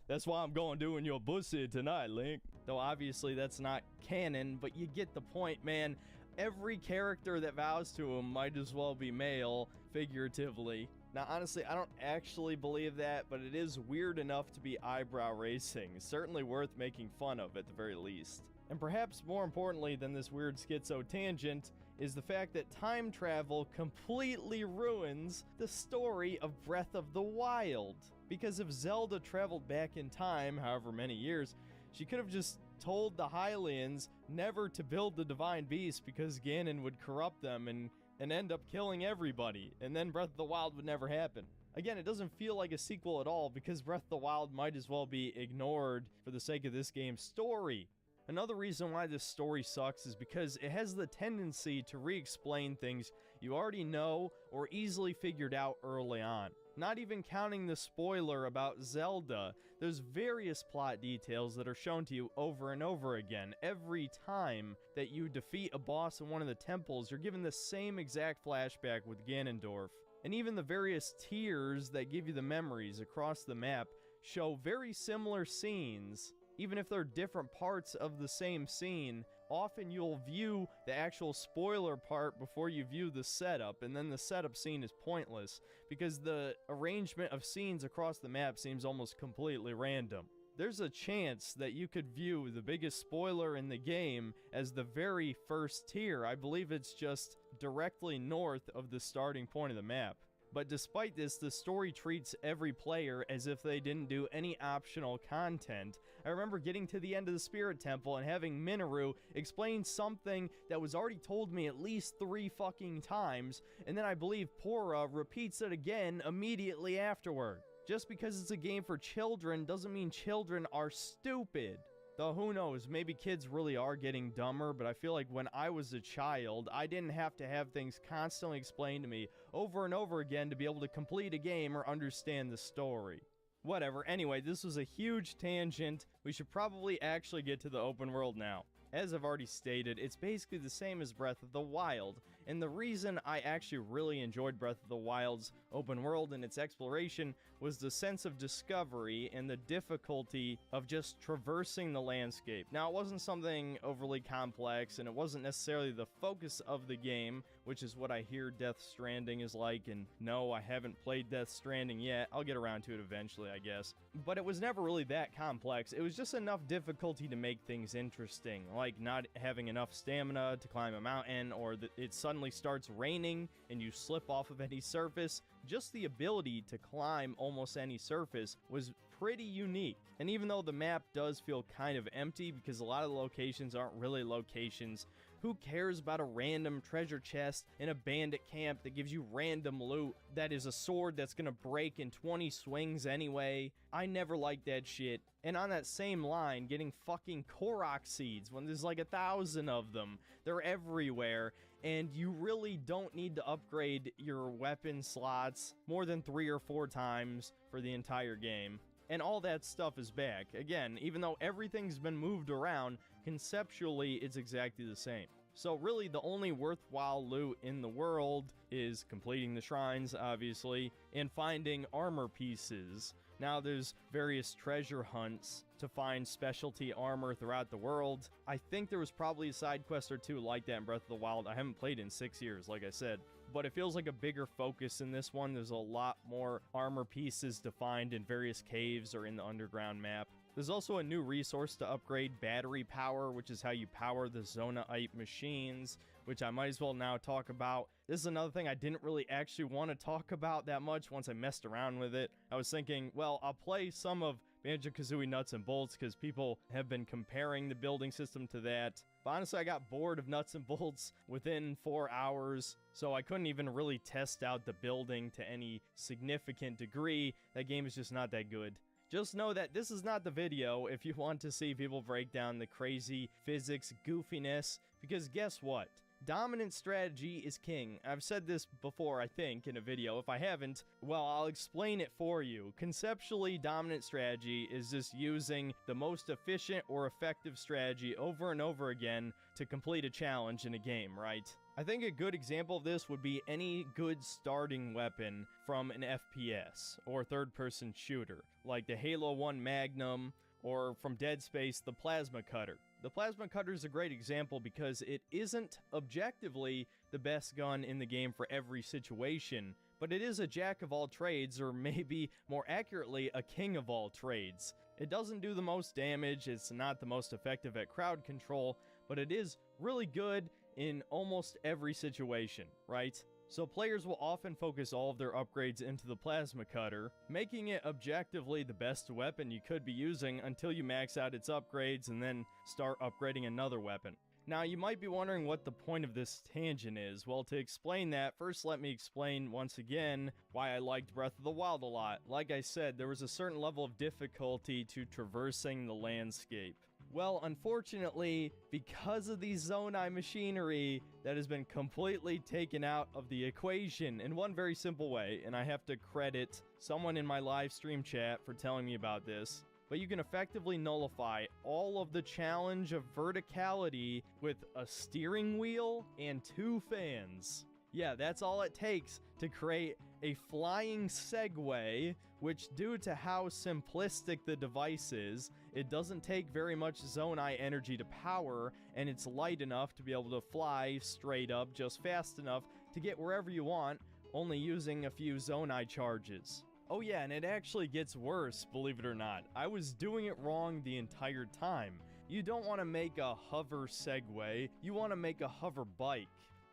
That's why I'm going doing your pussy tonight, Link. Though obviously that's not canon, but you get the point, man. Every character that vows to him might as well be male, figuratively. Now, honestly, I don't actually believe that, but it is weird enough to be eyebrow raising. Certainly worth making fun of at the very least. And perhaps more importantly than this weird schizo tangent is the fact that time travel completely ruins the story of Breath of the Wild. Because if Zelda traveled back in time, however many years, she could have just told the Hylians never to build the Divine Beast because Ganon would corrupt them and end up killing everybody, and then Breath of the Wild would never happen. Again, it doesn't feel like a sequel at all because Breath of the Wild might as well be ignored for the sake of this game's story. Another reason why this story sucks is because it has the tendency to re-explain things you already know or easily figured out early on. Not even counting the spoiler about Zelda, there's various plot details that are shown to you over and over again. Every time that you defeat a boss in one of the temples, you're given the same exact flashback with Ganondorf. And even the various tiers that give you the memories across the map show very similar scenes. Even if they're different parts of the same scene, often you'll view the actual spoiler part before you view the setup, and then the setup scene is pointless, because the arrangement of scenes across the map seems almost completely random. There's a chance that you could view the biggest spoiler in the game as the very first tier. I believe it's just directly north of the starting point of the map. But despite this, the story treats every player as if they didn't do any optional content. I remember getting to the end of the Spirit Temple and having Minoru explain something that was already told me at least 3 fucking times, and then I believe Pora repeats it again immediately afterward. Just because it's a game for children doesn't mean children are stupid. Though who knows, maybe kids really are getting dumber, but I feel like when I was a child, I didn't have to have things constantly explained to me over and over again to be able to complete a game or understand the story. Whatever, anyway, this was a huge tangent. We should probably actually get to the open world now. As I've already stated, it's basically the same as Breath of the Wild, and the reason I actually really enjoyed Breath of the Wild's open world and its exploration was the sense of discovery and the difficulty of just traversing the landscape. Now, it wasn't something overly complex, and it wasn't necessarily the focus of the game, which is what I hear Death Stranding is like, and no, I haven't played Death Stranding yet. I'll get around to it eventually, I guess. But it was never really that complex. It was just enough difficulty to make things interesting, like not having enough stamina to climb a mountain, or that it suddenly starts raining and you slip off of any surface. Just the ability to climb almost any surface was pretty unique. And even though the map does feel kind of empty because a lot of the locations aren't really locations, who cares about a random treasure chest in a bandit camp that gives you random loot that is a sword that's gonna break in 20 swings anyway? I never liked that shit. And on that same line, getting fucking Korok seeds when there's like 1,000 of them. They're everywhere, and you really don't need to upgrade your weapon slots more than 3 or 4 times for the entire game. And all that stuff is back. Again, even though everything's been moved around, conceptually it's exactly the same. So really the only worthwhile loot in the world is completing the shrines, obviously, and finding armor pieces. Now there's various treasure hunts to find specialty armor throughout the world. I think there was probably a side quest or 2 like that in Breath of the Wild. I haven't played in 6 years, like I said. But it feels like a bigger focus in this one. There's a lot more armor pieces to find in various caves or in the underground map. There's also a new resource to upgrade battery power, which is how you power the Zonaite machines, which I might as well now talk about. This is another thing I didn't really actually want to talk about that much once I messed around with it. I was thinking, well, I'll play some of Banjo-Kazooie Nuts and Bolts because people have been comparing the building system to that. But honestly, I got bored of Nuts and Bolts within 4 hours, so I couldn't even really test out the building to any significant degree. That game is just not that good. Just know that this is not the video if you want to see people break down the crazy physics goofiness, because guess what? dominant strategy is king. I've said this before, I think, in a video. If I haven't, well, I'll explain it for you. Conceptually, dominant strategy is just using the most efficient or effective strategy over and over again to complete a challenge in a game, right? I think a good example of this would be any good starting weapon from an FPS or third-person shooter, like the Halo 1 Magnum, or from Dead Space, the Plasma Cutter. The Plasma Cutter is a great example because it isn't objectively the best gun in the game for every situation, but it is a jack of all trades, or maybe more accurately, a king of all trades. It doesn't do the most damage, it's not the most effective at crowd control, but it is really good in almost every situation, right? So players will often focus all of their upgrades into the Plasma Cutter, making it objectively the best weapon you could be using until you max out its upgrades and then start upgrading another weapon. Now, you might be wondering what the point of this tangent is. Well, to explain that, first let me explain once again why I liked Breath of the Wild a lot. Like I said, there was a certain level of difficulty to traversing the landscape. Well, unfortunately, because of the Zonai machinery, that has been completely taken out of the equation in one very simple way, and I have to credit someone in my live stream chat for telling me about this. But you can effectively nullify all of the challenge of verticality with a steering wheel and 2 fans. Yeah, that's all it takes to create a flying Segway, which, due to how simplistic the device is, it doesn't take very much Zonai energy to power, and it's light enough to be able to fly straight up just fast enough to get wherever you want, only using a few Zonai charges. Oh yeah, and it actually gets worse, believe it or not. I was doing it wrong the entire time. You don't want to make a hover Segway, you want to make a hover bike.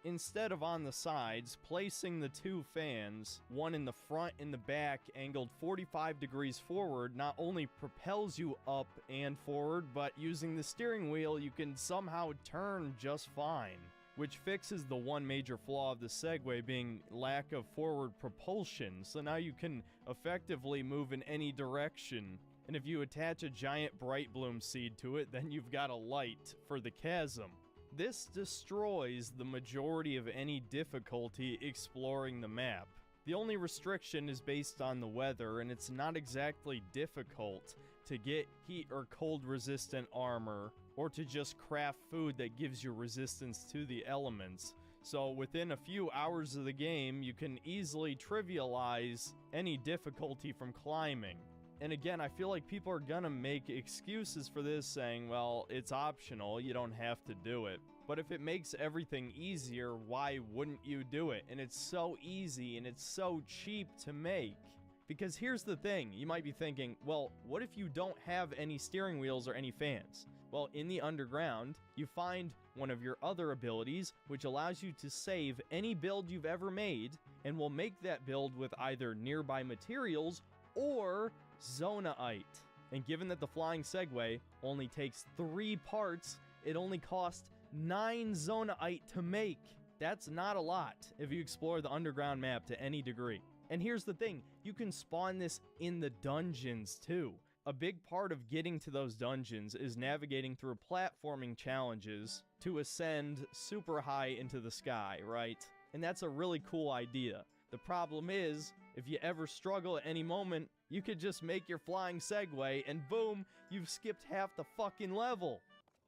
Instead of on the sides, placing the 2 fans, one in the front and the back, angled 45 degrees forward, not only propels you up and forward, but using the steering wheel, you can somehow turn just fine. Which fixes the one major flaw of the Segway being lack of forward propulsion, so now you can effectively move in any direction. And if you attach a giant Bright Bloom seed to it, then you've got a light for the chasm. This destroys the majority of any difficulty exploring the map. The only restriction is based on the weather, and it's not exactly difficult to get heat or cold resistant armor, or to just craft food that gives you resistance to the elements. So within a few hours of the game, you can easily trivialize any difficulty from climbing. And again, I feel like people are gonna make excuses for this, saying, well, it's optional, you don't have to do it. But if it makes everything easier, why wouldn't you do it? And it's so easy and it's so cheap to make. Because here's the thing, you might be thinking, well, what if you don't have any steering wheels or any fans? Well, in the underground, you find one of your other abilities, which allows you to save any build you've ever made, and will make that build with either nearby materials or Zonaite. And given that the flying Segway only takes 3 parts, it only costs 9 Zonaite to make. That's not a lot if you explore the underground map to any degree. And here's the thing, you can spawn this in the dungeons too. A big part of getting to those dungeons is navigating through platforming challenges to ascend super high into the sky, right? And that's a really cool idea. The problem is, if you ever struggle at any moment, you could just make your flying Segway and boom, you've skipped half the fucking level.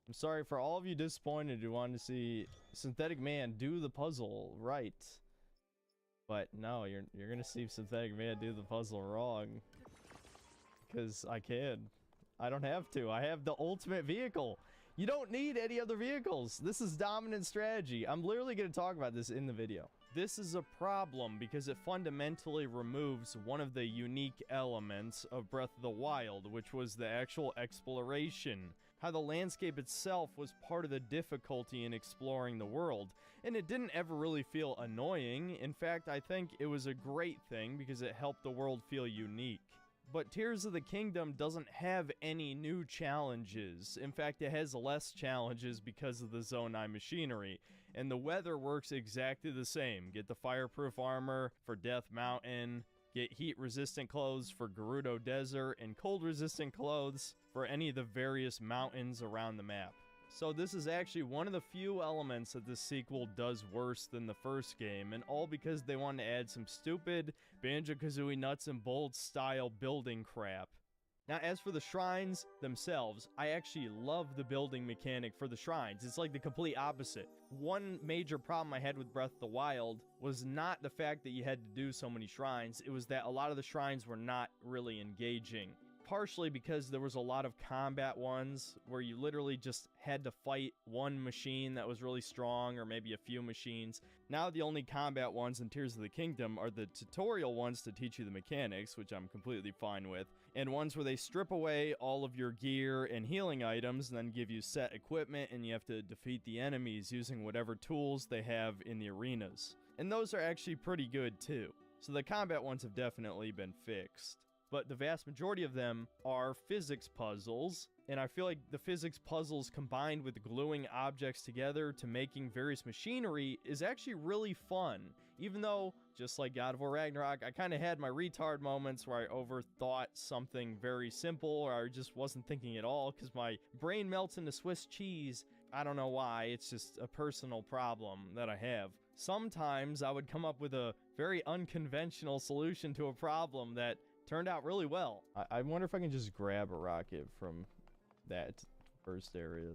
I'm sorry for all of you disappointed who wanted to see Synthetic Man do the puzzle right. But no, you're gonna see Synthetic Man do the puzzle wrong. Because I can. I don't have to. I have the ultimate vehicle. You don't need any other vehicles. This is dominant strategy. I'm literally going to talk about this in the video. This is a problem because it fundamentally removes one of the unique elements of Breath of the Wild, which was the actual exploration. How the landscape itself was part of the difficulty in exploring the world. And it didn't ever really feel annoying. In fact, I think it was a great thing because it helped the world feel unique. But Tears of the Kingdom doesn't have any new challenges. In fact, it has less challenges because of the Zonai machinery. And the weather works exactly the same. Get the fireproof armor for Death Mountain, get heat-resistant clothes for Gerudo Desert, and cold-resistant clothes for any of the various mountains around the map. So this is actually one of the few elements that this sequel does worse than the first game, and all because they wanted to add some stupid Banjo-Kazooie nuts and bolts style building crap. Now, as for the shrines themselves, I actually love the building mechanic for the shrines. It's like the complete opposite. One major problem I had with Breath of the Wild was not the fact that you had to do so many shrines, it was that a lot of the shrines were not really engaging. Partially because there was a lot of combat ones where you literally just had to fight one machine that was really strong, or maybe a few machines. Now the only combat ones in Tears of the Kingdom are the tutorial ones to teach you the mechanics, which I'm completely fine with, and ones where they strip away all of your gear and healing items and then give you set equipment, and you have to defeat the enemies using whatever tools they have in the arenas. And those are actually pretty good too. So the combat ones have definitely been fixed. But the vast majority of them are physics puzzles, and I feel like the physics puzzles combined with gluing objects together to making various machinery is actually really fun. Even though, just like God of War Ragnarok, I kind of had my retard moments where I overthought something very simple, or I just wasn't thinking at all because my brain melts into Swiss cheese. I don't know why, it's just a personal problem that I have. Sometimes I would come up with a very unconventional solution to a problem that turned out really well. I wonder if I can just grab a rocket from that first area.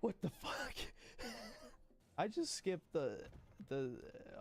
What the fuck? I just skipped the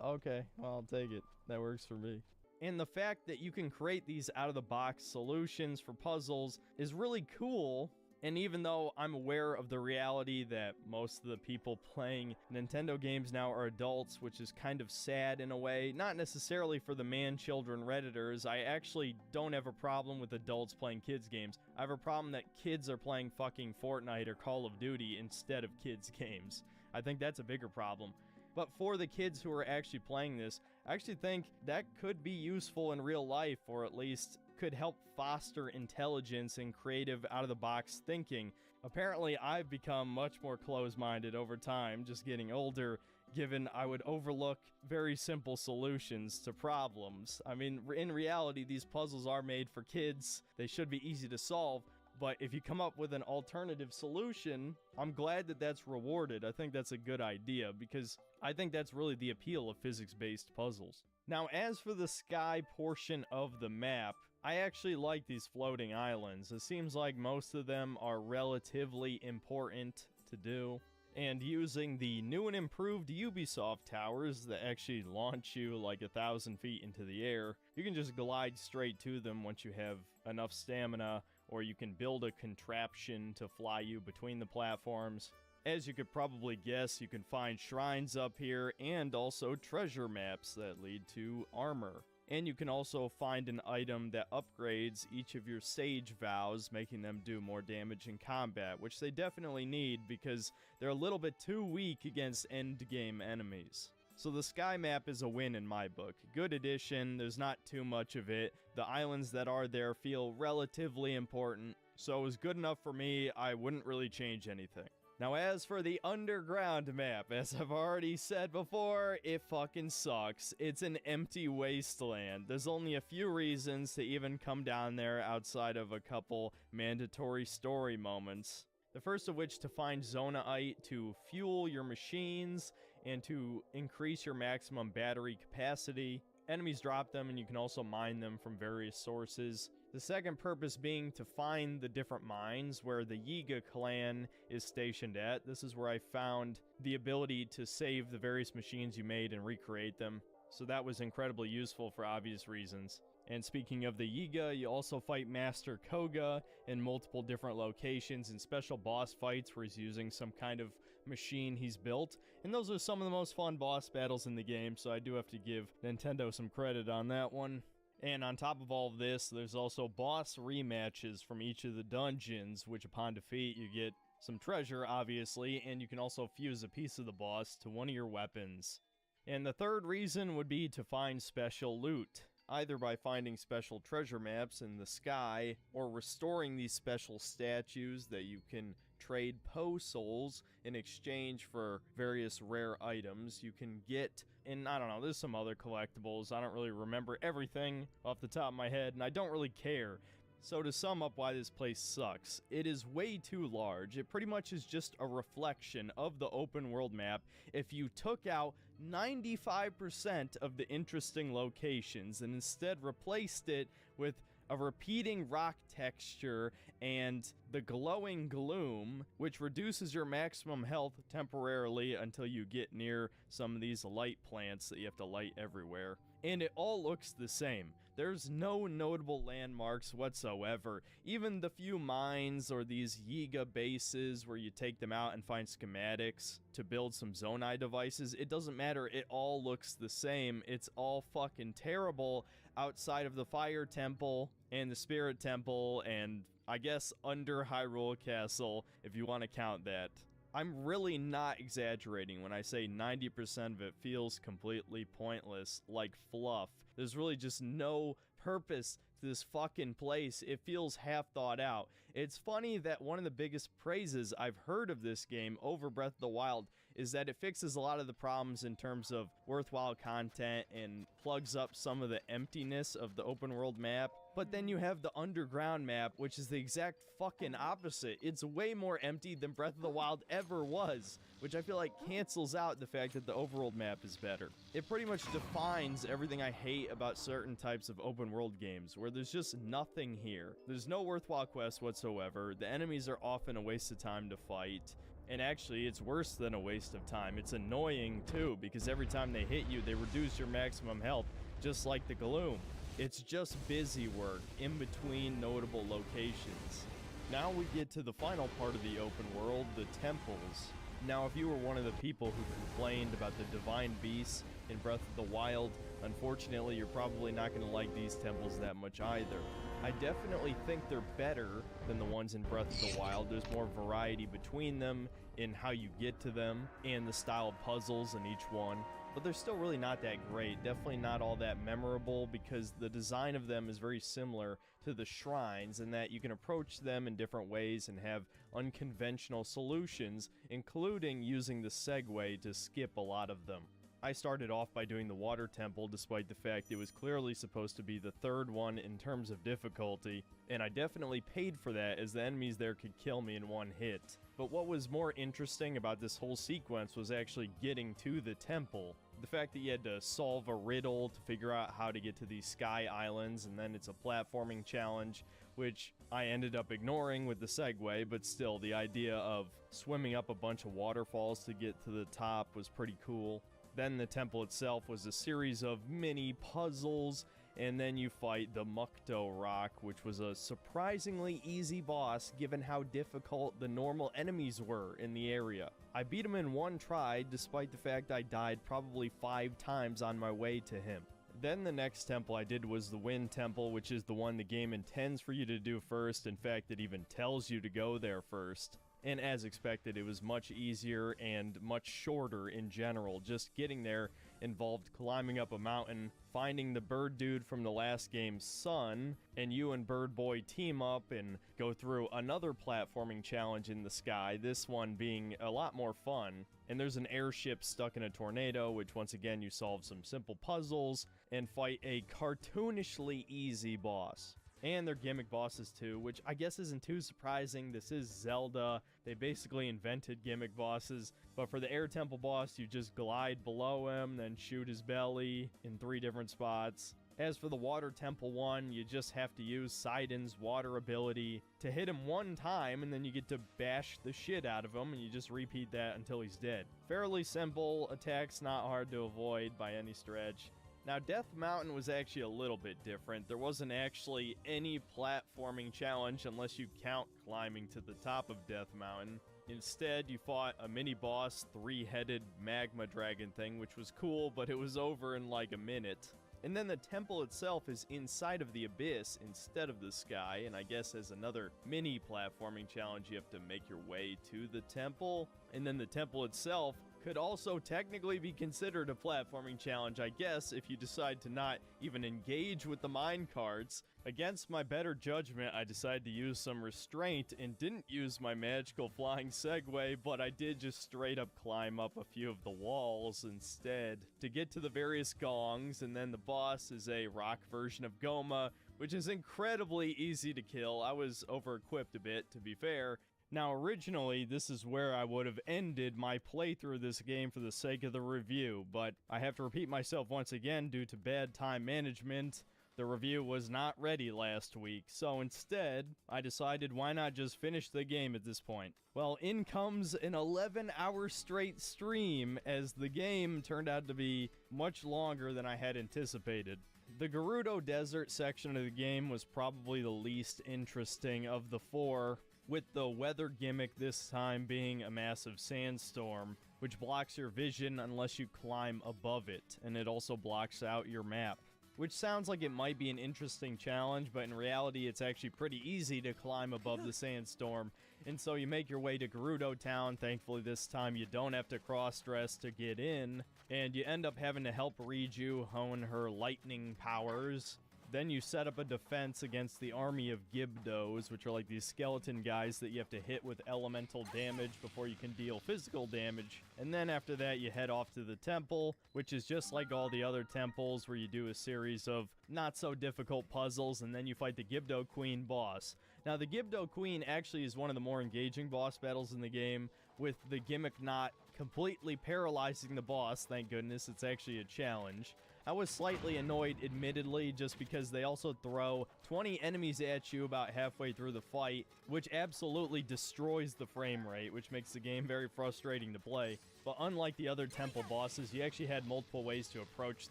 okay, well, I'll take it. That works for me. And the fact that you can create these out-of-the-box solutions for puzzles is really cool. And even though I'm aware of the reality that most of the people playing Nintendo games now are adults, which is kind of sad in a way, not necessarily for the man-children Redditors, I actually don't have a problem with adults playing kids games. I have a problem that kids are playing fucking Fortnite or Call of Duty instead of kids games. I think that's a bigger problem. But for the kids who are actually playing this, I actually think that could be useful in real life, or at least could help foster intelligence and creative out-of-the-box thinking. Apparently, I've become much more closed-minded over time, just getting older, given I would overlook very simple solutions to problems. I mean, in reality, these puzzles are made for kids. They should be easy to solve, but if you come up with an alternative solution, I'm glad that that's rewarded. I think that's a good idea, because I think that's really the appeal of physics-based puzzles. Now, as for the sky portion of the map, I actually like these floating islands. It seems like most of them are relatively important to do. And using the new and improved Ubisoft towers that actually launch you like 1,000 feet into the air, you can just glide straight to them once you have enough stamina, or you can build a contraption to fly you between the platforms. As you could probably guess, you can find shrines up here and also treasure maps that lead to armor. And you can also find an item that upgrades each of your sage vows, making them do more damage in combat, which they definitely need because they're a little bit too weak against endgame enemies. So the sky map is a win in my book. Good addition, there's not too much of it. The islands that are there feel relatively important, so it was good enough for me. I wouldn't really change anything. Now, as for the underground map, as I've already said before, it fucking sucks. It's an empty wasteland. There's only a few reasons to even come down there outside of a couple mandatory story moments. The first of which to find Zonaite to fuel your machines and to increase your maximum battery capacity. Enemies drop them and you can also mine them from various sources. The second purpose being to find the different mines where the Yiga clan is stationed at. This is where I found the ability to save the various machines you made and recreate them. So that was incredibly useful for obvious reasons. And speaking of the Yiga, you also fight Master Koga in multiple different locations in special boss fights where he's using some kind of machine he's built. And those are some of the most fun boss battles in the game, so I do have to give Nintendo some credit on that one. And on top of all of this, there's also boss rematches from each of the dungeons, which upon defeat you get some treasure, obviously, and you can also fuse a piece of the boss to one of your weapons. And the third reason would be to find special loot, either by finding special treasure maps in the sky, or restoring these special statues that you can trade Poe souls in exchange for various rare items. You can get and I don't know, there's some other collectibles. I don't really remember everything off the top of my head, and I don't really care. So to sum up why this place sucks, it is way too large. It pretty much is just a reflection of the open world map if you took out 95% of the interesting locations and instead replaced it with a repeating rock texture and the glowing gloom, which reduces your maximum health temporarily until you get near some of these light plants that you have to light everywhere. And it all looks the same. There's no notable landmarks whatsoever. Even the few mines or these Yiga bases where you take them out and find schematics to build some Zonai devices, it doesn't matter. It all looks the same. It's all fucking terrible outside of the Fire Temple and the Spirit Temple and I guess under Hyrule Castle, if you want to count that. I'm really not exaggerating when I say 90% of it feels completely pointless, like fluff. There's really just no purpose to this fucking place. It feels half thought out. It's funny that one of the biggest praises I've heard of this game over Breath of the Wild is that it fixes a lot of the problems in terms of worthwhile content and plugs up some of the emptiness of the open world map. But then you have the underground map, which is the exact fucking opposite. It's way more empty than Breath of the Wild ever was, which I feel like cancels out the fact that the overworld map is better. It pretty much defines everything I hate about certain types of open world games, where there's just nothing here. There's no worthwhile quests whatsoever. The enemies are often a waste of time to fight. And actually, it's worse than a waste of time. It's annoying, too, because every time they hit you, they reduce your maximum health, just like the Gloom. It's just busy work in between notable locations. Now we get to the final part of the open world, the temples. Now, if you were one of the people who complained about the divine beasts in Breath of the Wild, unfortunately, you're probably not going to like these temples that much either. I definitely think they're better than the ones in Breath of the Wild. There's more variety between them in how you get to them and the style of puzzles in each one. But they're still really not that great. Definitely not all that memorable because the design of them is very similar to the shrines in that you can approach them in different ways and have unconventional solutions, including using the Segway to skip a lot of them. I started off by doing the water temple despite the fact it was clearly supposed to be the third one in terms of difficulty, and I definitely paid for that as the enemies there could kill me in one hit. But what was more interesting about this whole sequence was actually getting to the temple. The fact that you had to solve a riddle to figure out how to get to these sky islands, and then it's a platforming challenge, which I ended up ignoring with the Segway, but still, the idea of swimming up a bunch of waterfalls to get to the top was pretty cool. Then the temple itself was a series of mini puzzles, and then you fight the Mukto Rock, which was a surprisingly easy boss given how difficult the normal enemies were in the area. I beat him in one try, despite the fact I died probably 5 times on my way to him. Then the next temple I did was the Wind Temple, which is the one the game intends for you to do first. In fact, it even tells you to go there first. And as expected, it was much easier and much shorter in general. Just getting there involved climbing up a mountain, finding the bird dude from the last game's son, and you and Bird Boy team up and go through another platforming challenge in the sky, this one being a lot more fun. And there's an airship stuck in a tornado, which once again you solve some simple puzzles and fight a cartoonishly easy boss. And they're gimmick bosses too, which I guess isn't too surprising. This is Zelda. They basically invented gimmick bosses. But for the Air Temple boss, you just glide below him, then shoot his belly in 3 different spots. As for the Water Temple one, you just have to use Sidon's water ability to hit him one time, and then you get to bash the shit out of him, and you just repeat that until he's dead. Fairly simple attacks, not hard to avoid by any stretch. Now, Death Mountain was actually a little bit different. There wasn't actually any platforming challenge unless you count climbing to the top of Death Mountain. Instead, you fought a mini-boss, 3-headed magma dragon thing, which was cool, but it was over in like a minute. And then the temple itself is inside of the abyss instead of the sky, and I guess as another mini platforming challenge, you have to make your way to the temple. And then the temple itself could also technically be considered a platforming challenge, I guess, if you decide to not even engage with the minecarts. Against my better judgment, I decided to use some restraint and didn't use my magical flying Segway, but I did just straight up climb up a few of the walls instead to get to the various gongs, and then the boss is a rock version of Goma, which is incredibly easy to kill. I was over-equipped a bit, to be fair. Now, originally, this is where I would have ended my playthrough of this game for the sake of the review, but I have to repeat myself once again due to bad time management. The review was not ready last week, so instead, I decided why not just finish the game at this point. Well, in comes an 11-hour straight stream, as the game turned out to be much longer than I had anticipated. The Gerudo Desert section of the game was probably the least interesting of the four, with the weather gimmick this time being a massive sandstorm, which blocks your vision unless you climb above it, and it also blocks out your map. Which sounds like it might be an interesting challenge, but in reality it's actually pretty easy to climb above the sandstorm. And so you make your way to Gerudo Town. Thankfully this time you don't have to cross-dress to get in, and you end up having to help Riju hone her lightning powers. Then you set up a defense against the army of Gibdos, which are like these skeleton guys that you have to hit with elemental damage before you can deal physical damage. And then after that, you head off to the temple, which is just like all the other temples, where you do a series of not-so-difficult puzzles, and then you fight the Gibdo Queen boss. Now, the Gibdo Queen actually is one of the more engaging boss battles in the game, with the gimmick not completely paralyzing the boss. Thank goodness, it's actually a challenge. I was slightly annoyed, admittedly, just because they also throw 20 enemies at you about halfway through the fight, which absolutely destroys the frame rate, which makes the game very frustrating to play. But unlike the other temple bosses, you actually had multiple ways to approach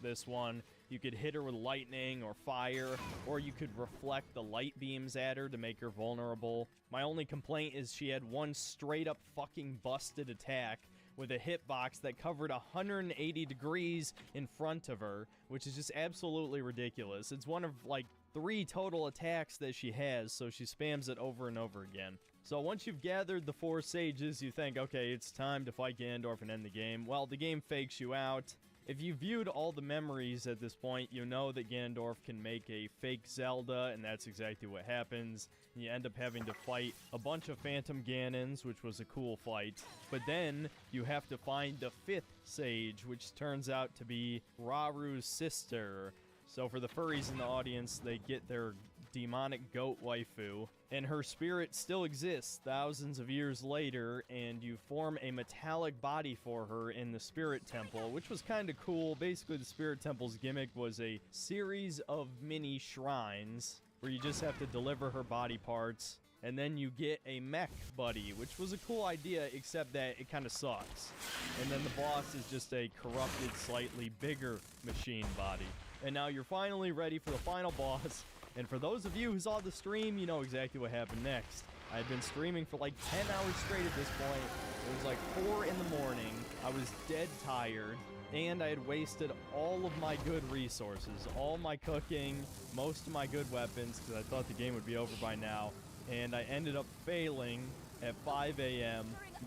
this one. You could hit her with lightning or fire, or you could reflect the light beams at her to make her vulnerable. My only complaint is she had one straight up fucking busted attack with a hitbox that covered 180 degrees in front of her, which is just absolutely ridiculous. It's one of like 3 total attacks that she has, so she spams it over and over again. So once you've gathered the 4 sages, you think, okay, it's time to fight Ganondorf and end the game. Well, the game fakes you out. If you viewed all the memories at this point, you know that Ganondorf can make a fake Zelda, and that's exactly what happens. You end up having to fight a bunch of Phantom Ganons, which was a cool fight. But then you have to find the 5th sage, which turns out to be Raru's sister. So for the furries in the audience, they get their demonic goat waifu, and her spirit still exists thousands of years later, and you form a metallic body for her in the Spirit Temple, which was kind of cool. Basically, the Spirit Temple's gimmick was a series of mini shrines where you just have to deliver her body parts, and then you get a mech buddy, which was a cool idea, except that it kind of sucks. And then the boss is just a corrupted, slightly bigger machine body. And now you're finally ready for the final boss. And for those of you who saw the stream, you know exactly what happened next. I had been streaming for like 10 hours straight at this point. It was like 4 in the morning. I was dead tired, and I had wasted all of my good resources, all my cooking, most of my good weapons, because I thought the game would be over by now. And I ended up failing at 5 a.m.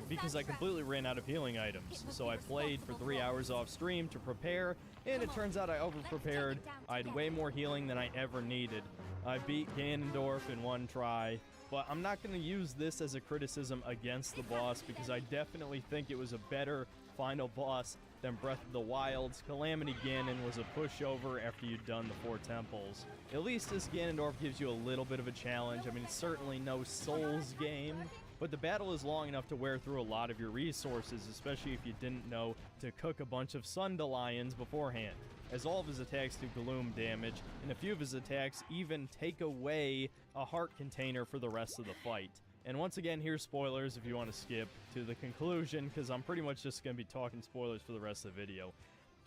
because I completely ran out of healing items. So I played for 3 hours off stream to prepare, and it turns out I over-prepared. I had way more healing than I ever needed. I beat Ganondorf in 1 try, but I'm not going to use this as a criticism against the boss, because I definitely think it was a better final boss than Breath of the Wild's. Calamity Ganon was a pushover after you'd done the 4 temples. At least this Ganondorf gives you a little bit of a challenge. I mean, it's certainly no Souls game, but the battle is long enough to wear through a lot of your resources, especially if you didn't know to cook a bunch of Sundelions beforehand, as all of his attacks do gloom damage, and a few of his attacks even take away a heart container for the rest of the fight. And once again, here's spoilers if you want to skip to the conclusion, because I'm pretty much just going to be talking spoilers for the rest of the video.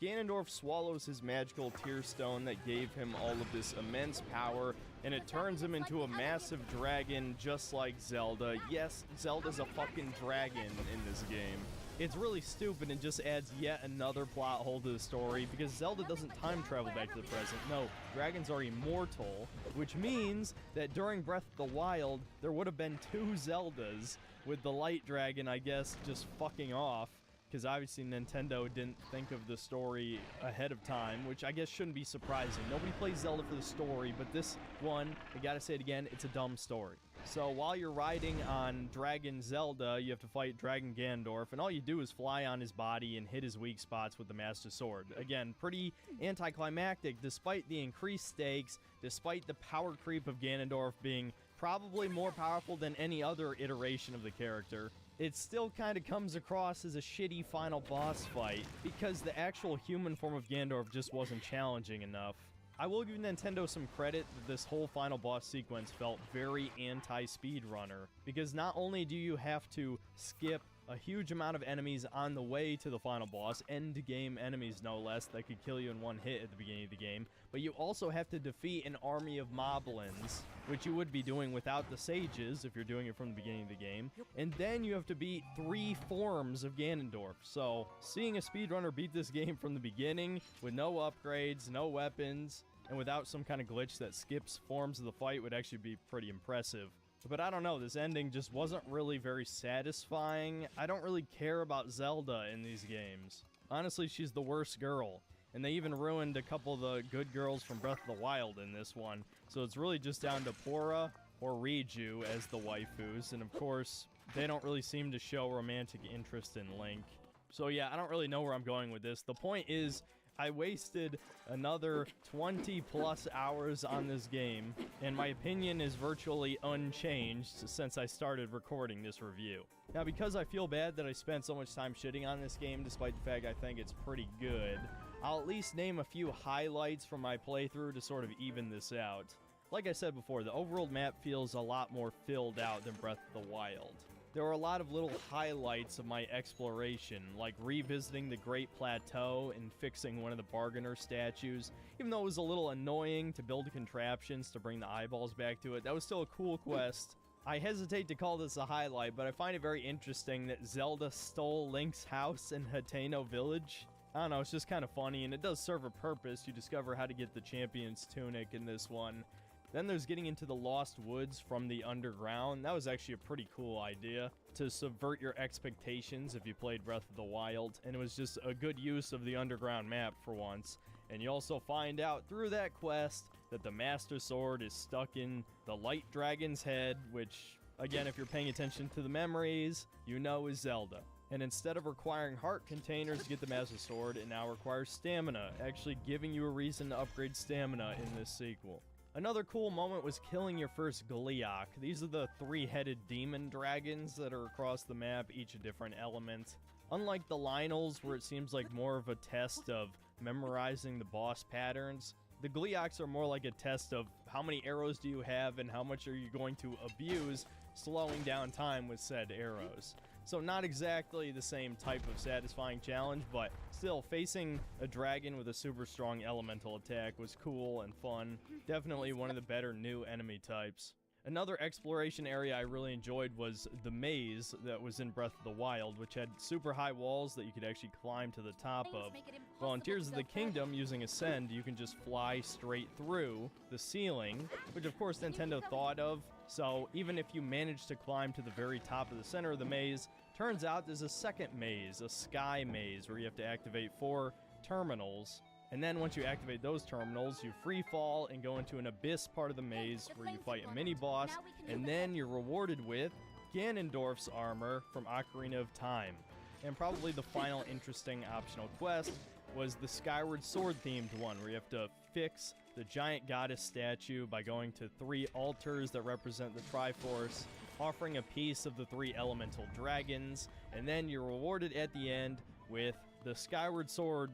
Ganondorf swallows his magical tear stone that gave him all of this immense power, and it turns him into a massive dragon just like Zelda. Yes, Zelda's a fucking dragon in this game. It's really stupid and just adds yet another plot hole to the story, because Zelda doesn't time travel back to the present. No, dragons are immortal, which means that during Breath of the Wild, there would have been 2 Zeldas, with the light dragon, I guess, just fucking off. because obviously Nintendo didn't think of the story ahead of time, which I guess shouldn't be surprising. Nobody plays Zelda for the story, but this one, I gotta say it again, it's a dumb story. So while you're riding on Dragon Zelda, you have to fight Dragon Ganondorf, and all you do is fly on his body and hit his weak spots with the Master Sword. Again, pretty anticlimactic, despite the increased stakes, despite the power creep of Ganondorf being probably more powerful than any other iteration of the character. It still kind of comes across as a shitty final boss fight, because the actual human form of Ganondorf just wasn't challenging enough. I will give Nintendo some credit that this whole final boss sequence felt very anti-speedrunner, because not only do you have to skip a huge amount of enemies on the way to the final boss, end-game enemies no less, that could kill you in one hit at the beginning of the game, but you also have to defeat an army of moblins, which you would be doing without the sages if you're doing it from the beginning of the game, and then you have to beat 3 forms of Ganondorf. So, seeing a speedrunner beat this game from the beginning, with no upgrades, no weapons, and without some kind of glitch that skips forms of the fight would actually be pretty impressive. But I don't know, this ending just wasn't really very satisfying. I don't really care about Zelda in these games. Honestly, she's the worst girl. And they even ruined a couple of the good girls from Breath of the Wild in this one. So it's really just down to Pora or Riju as the waifus. And of course, they don't really seem to show romantic interest in Link. So yeah, I don't really know where I'm going with this. The point is, I wasted another 20 plus hours on this game, and my opinion is virtually unchanged since I started recording this review. Now, because I feel bad that I spent so much time shitting on this game, despite the fact I think it's pretty good, I'll at least name a few highlights from my playthrough to sort of even this out. Like I said before, the overworld map feels a lot more filled out than Breath of the Wild. There were a lot of little highlights of my exploration, like revisiting the Great Plateau and fixing one of the Bargainer statues. Even though it was a little annoying to build contraptions to bring the eyeballs back to it, that was still a cool quest. I hesitate to call this a highlight, but I find it very interesting that Zelda stole Link's house in Hateno Village. I don't know, it's just kind of funny, and it does serve a purpose. You discover how to get the Champion's Tunic in this one. Then there's getting into the Lost Woods from the underground. That was actually a pretty cool idea to subvert your expectations if you played Breath of the Wild, and it was just a good use of the underground map for once. And you also find out through that quest that the Master Sword is stuck in the Light Dragon's head, which, again, if you're paying attention to the memories, you know is Zelda. And instead of requiring heart containers to get the Master Sword, it now requires stamina, actually giving you a reason to upgrade stamina in this sequel. Another cool moment was killing your first Gleeok. These are the 3-headed demon dragons that are across the map, each a different element. Unlike the Lynels, where it seems like more of a test of memorizing the boss patterns, the Gleeoks are more like a test of how many arrows do you have and how much are you going to abuse slowing down time with said arrows. So not exactly the same type of satisfying challenge, but still, facing a dragon with a super strong elemental attack was cool and fun. Definitely one of the better new enemy types. Another exploration area I really enjoyed was the maze that was in Breath of the Wild, which had super high walls that you could actually climb to the top of. Well, in Tears of the Kingdom, using Ascend, you can just fly straight through the ceiling, which of course Nintendo thought of. So even if you manage to climb to the very top of the center of the maze, turns out there's a second maze, a sky maze, where you have to activate 4 terminals. And then once you activate those terminals, you free fall and go into an abyss part of the maze where you fight a mini-boss, and then you're rewarded with Ganondorf's armor from Ocarina of Time. And probably the final interesting optional quest was the Skyward Sword themed one, where you have to fix the giant goddess statue by going to 3 altars that represent the Triforce, offering a piece of the 3 elemental dragons, and then you're rewarded at the end with the Skyward Sword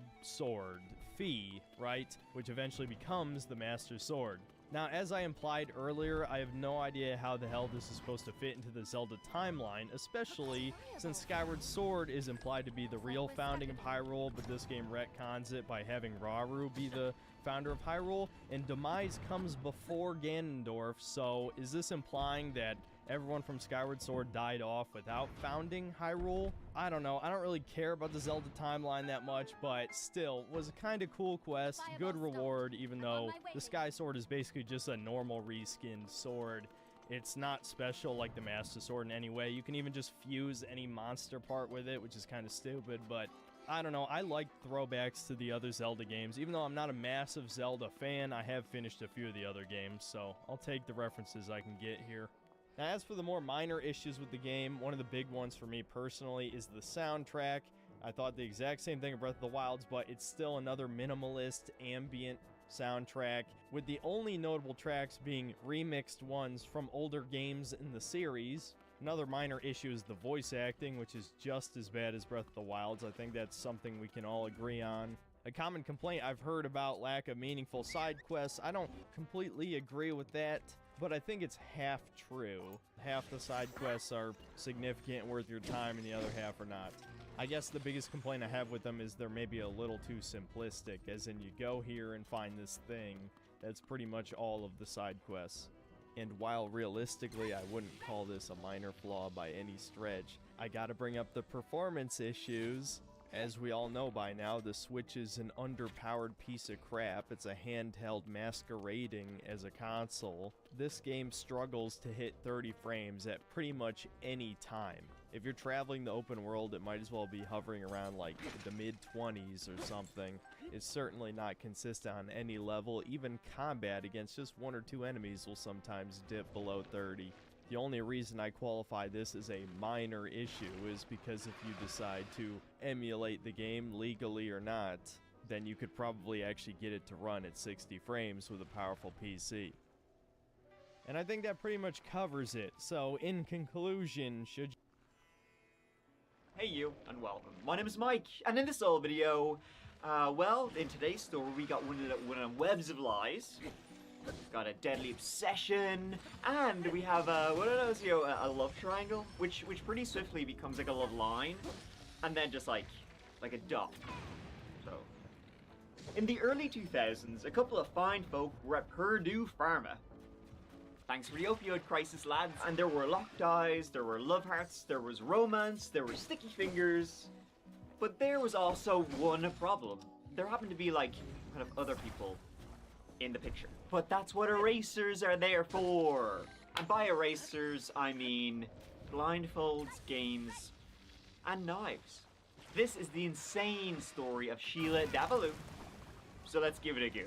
Fee, right? Which eventually becomes the Master Sword. Now, as I implied earlier, I have no idea how the hell this is supposed to fit into the Zelda timeline, especially since Skyward Sword is implied to be the real founding of Hyrule, but this game retcons it by having Rauru be the founder of Hyrule, and Demise comes before Ganondorf, so is this implying that everyone from Skyward Sword died off without founding Hyrule? I don't know. I don't really care about the Zelda timeline that much, but still, was a kind of cool quest, good reward, even though the Sky Sword is basically just a normal reskinned sword. It's not special like the Master Sword in any way. You can even just fuse any monster part with it, which is kind of stupid, but I don't know. I like throwbacks to the other Zelda games. Even though I'm not a massive Zelda fan, I have finished a few of the other games, so I'll take the references I can get here. Now, as for the more minor issues with the game, one of the big ones for me personally is the soundtrack. I thought the exact same thing of Breath of the Wilds, but it's still another minimalist, ambient soundtrack, with the only notable tracks being remixed ones from older games in the series. Another minor issue is the voice acting, which is just as bad as Breath of the Wilds. I think that's something we can all agree on. A common complaint I've heard about lack of meaningful side quests. I don't completely agree with that, but I think it's half true. Half the side quests are significant and worth your time, and the other half are not. I guess the biggest complaint I have with them is they're maybe a little too simplistic, as in you go here and find this thing. That's pretty much all of the side quests. And while realistically I wouldn't call this a minor flaw by any stretch, I gotta bring up the performance issues. As we all know by now, the Switch is an underpowered piece of crap. It's a handheld masquerading as a console. This game struggles to hit 30 frames at pretty much any time. If you're traveling the open world, it might as well be hovering around like the mid-20s or something. It's certainly not consistent on any level. Even combat against just one or two enemies will sometimes dip below 30. The only reason I qualify this as a minor issue is because if you decide to emulate the game legally or not, then you could probably actually get it to run at 60 frames with a powerful PC. And I think that pretty much covers it. So in conclusion, should you... Hey you, and welcome. My name is Mike, and in this old video, well, in today's story we got one of them webs of lies. Got a deadly obsession, and we have what are those, a love triangle, which pretty swiftly becomes like a love line, and then just like a dot. So, in the early 2000s, a couple of fine folk were at Purdue Pharma. Thanks for the opioid crisis, lads. And there were locked eyes, there were love hearts, there was romance, there were sticky fingers, but there was also one problem. There happened to be like kind of other people in the picture. But that's what erasers are there for. And by erasers, I mean blindfolds, games, and knives. This is the insane story of Sheila Davalou. So let's give it a go.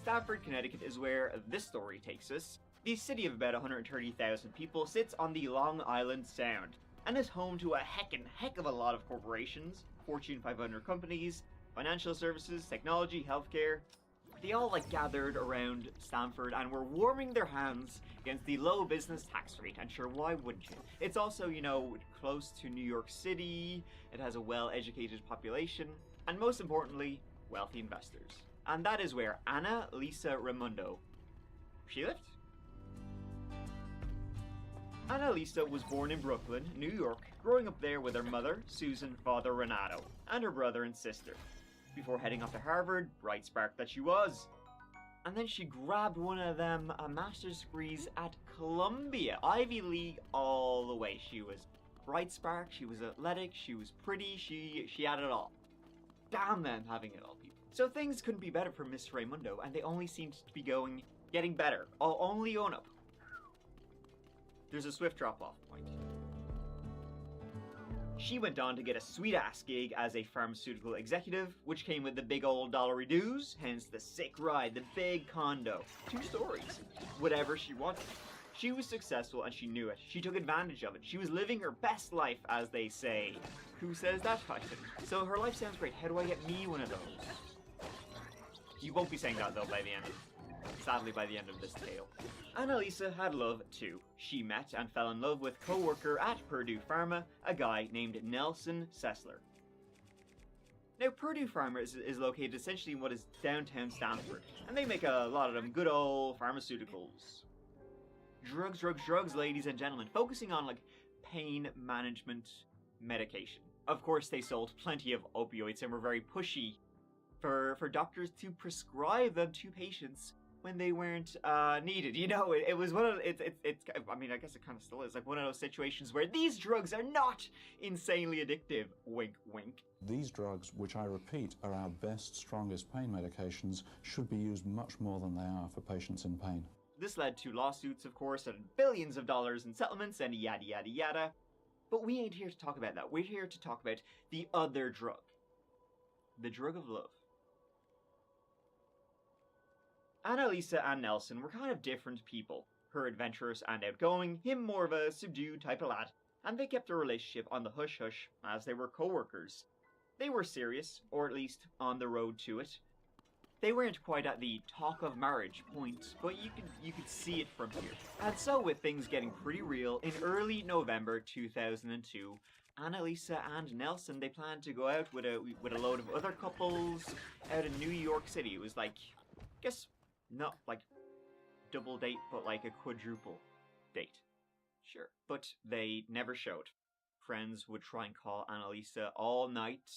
Stamford, Connecticut is where this story takes us. The city of about 130,000 people sits on the Long Island Sound and is home to a heck of a lot of corporations, Fortune 500 companies, financial services, technology, healthcare. They all gathered around Stamford and were warming their hands against the low business tax rate, and sure, why wouldn't you? It's also, close to New York City, it has a well-educated population, and most importantly, wealthy investors. And that is where Anna Lisa Raimondo, she lived. Anna Lisa was born in Brooklyn, New York, growing up there with her mother, Susan, father, Renato, and her brother and sister, before heading off to Harvard, bright spark that she was. And then she grabbed one of them master's degrees at Columbia, Ivy League all the way. She was bright spark, she was athletic, she was pretty, she had it all. Damn them having it all, people. So things couldn't be better for Miss Raimondo, and they only seemed to be getting better. I'll only own up. There's a swift drop-off point. She went on to get a sweet-ass gig as a pharmaceutical executive, which came with the big old dollary dues, hence the sick ride, the big condo. 2 stories. Whatever she wanted. She was successful and she knew it. She took advantage of it. She was living her best life, as they say. Who says that, Tyson? So her life sounds great. How do I get me one of those? You won't be saying that, though, sadly, by the end of this tale. Annalisa had love, too. She met and fell in love with co-worker at Purdue Pharma, a guy named Nelson Sessler. Now, Purdue Pharma is located essentially in what is downtown Stamford, and they make a lot of them good old pharmaceuticals. Drugs, drugs, drugs, ladies and gentlemen, focusing on, pain management medication. Of course, they sold plenty of opioids and were very pushy for doctors to prescribe them to patients when they weren't needed. You know, it was one of it's I mean, I guess it kind of still is like one of those situations where these drugs are not insanely addictive. Wink, wink. These drugs, which I repeat are our best, strongest pain medications, should be used much more than they are for patients in pain. This led to lawsuits, of course, and billions of dollars in settlements and yada yada yada. But we ain't here to talk about that. We're here to talk about the other drug. The drug of love. Annalisa and Nelson were kind of different people. Her adventurous and outgoing, him more of a subdued type of lad. And they kept their relationship on the hush-hush as they were co-workers. They were serious, or at least on the road to it. They weren't quite at the talk of marriage point, but you could see it from here. And so, with things getting pretty real, in early November 2002, Annalisa and Nelson, they planned to go out with a load of other couples out in New York City. It was like, I guess, not like double date, but like a quadruple date. Sure. But they never showed. Friends would try and call Annalisa all night,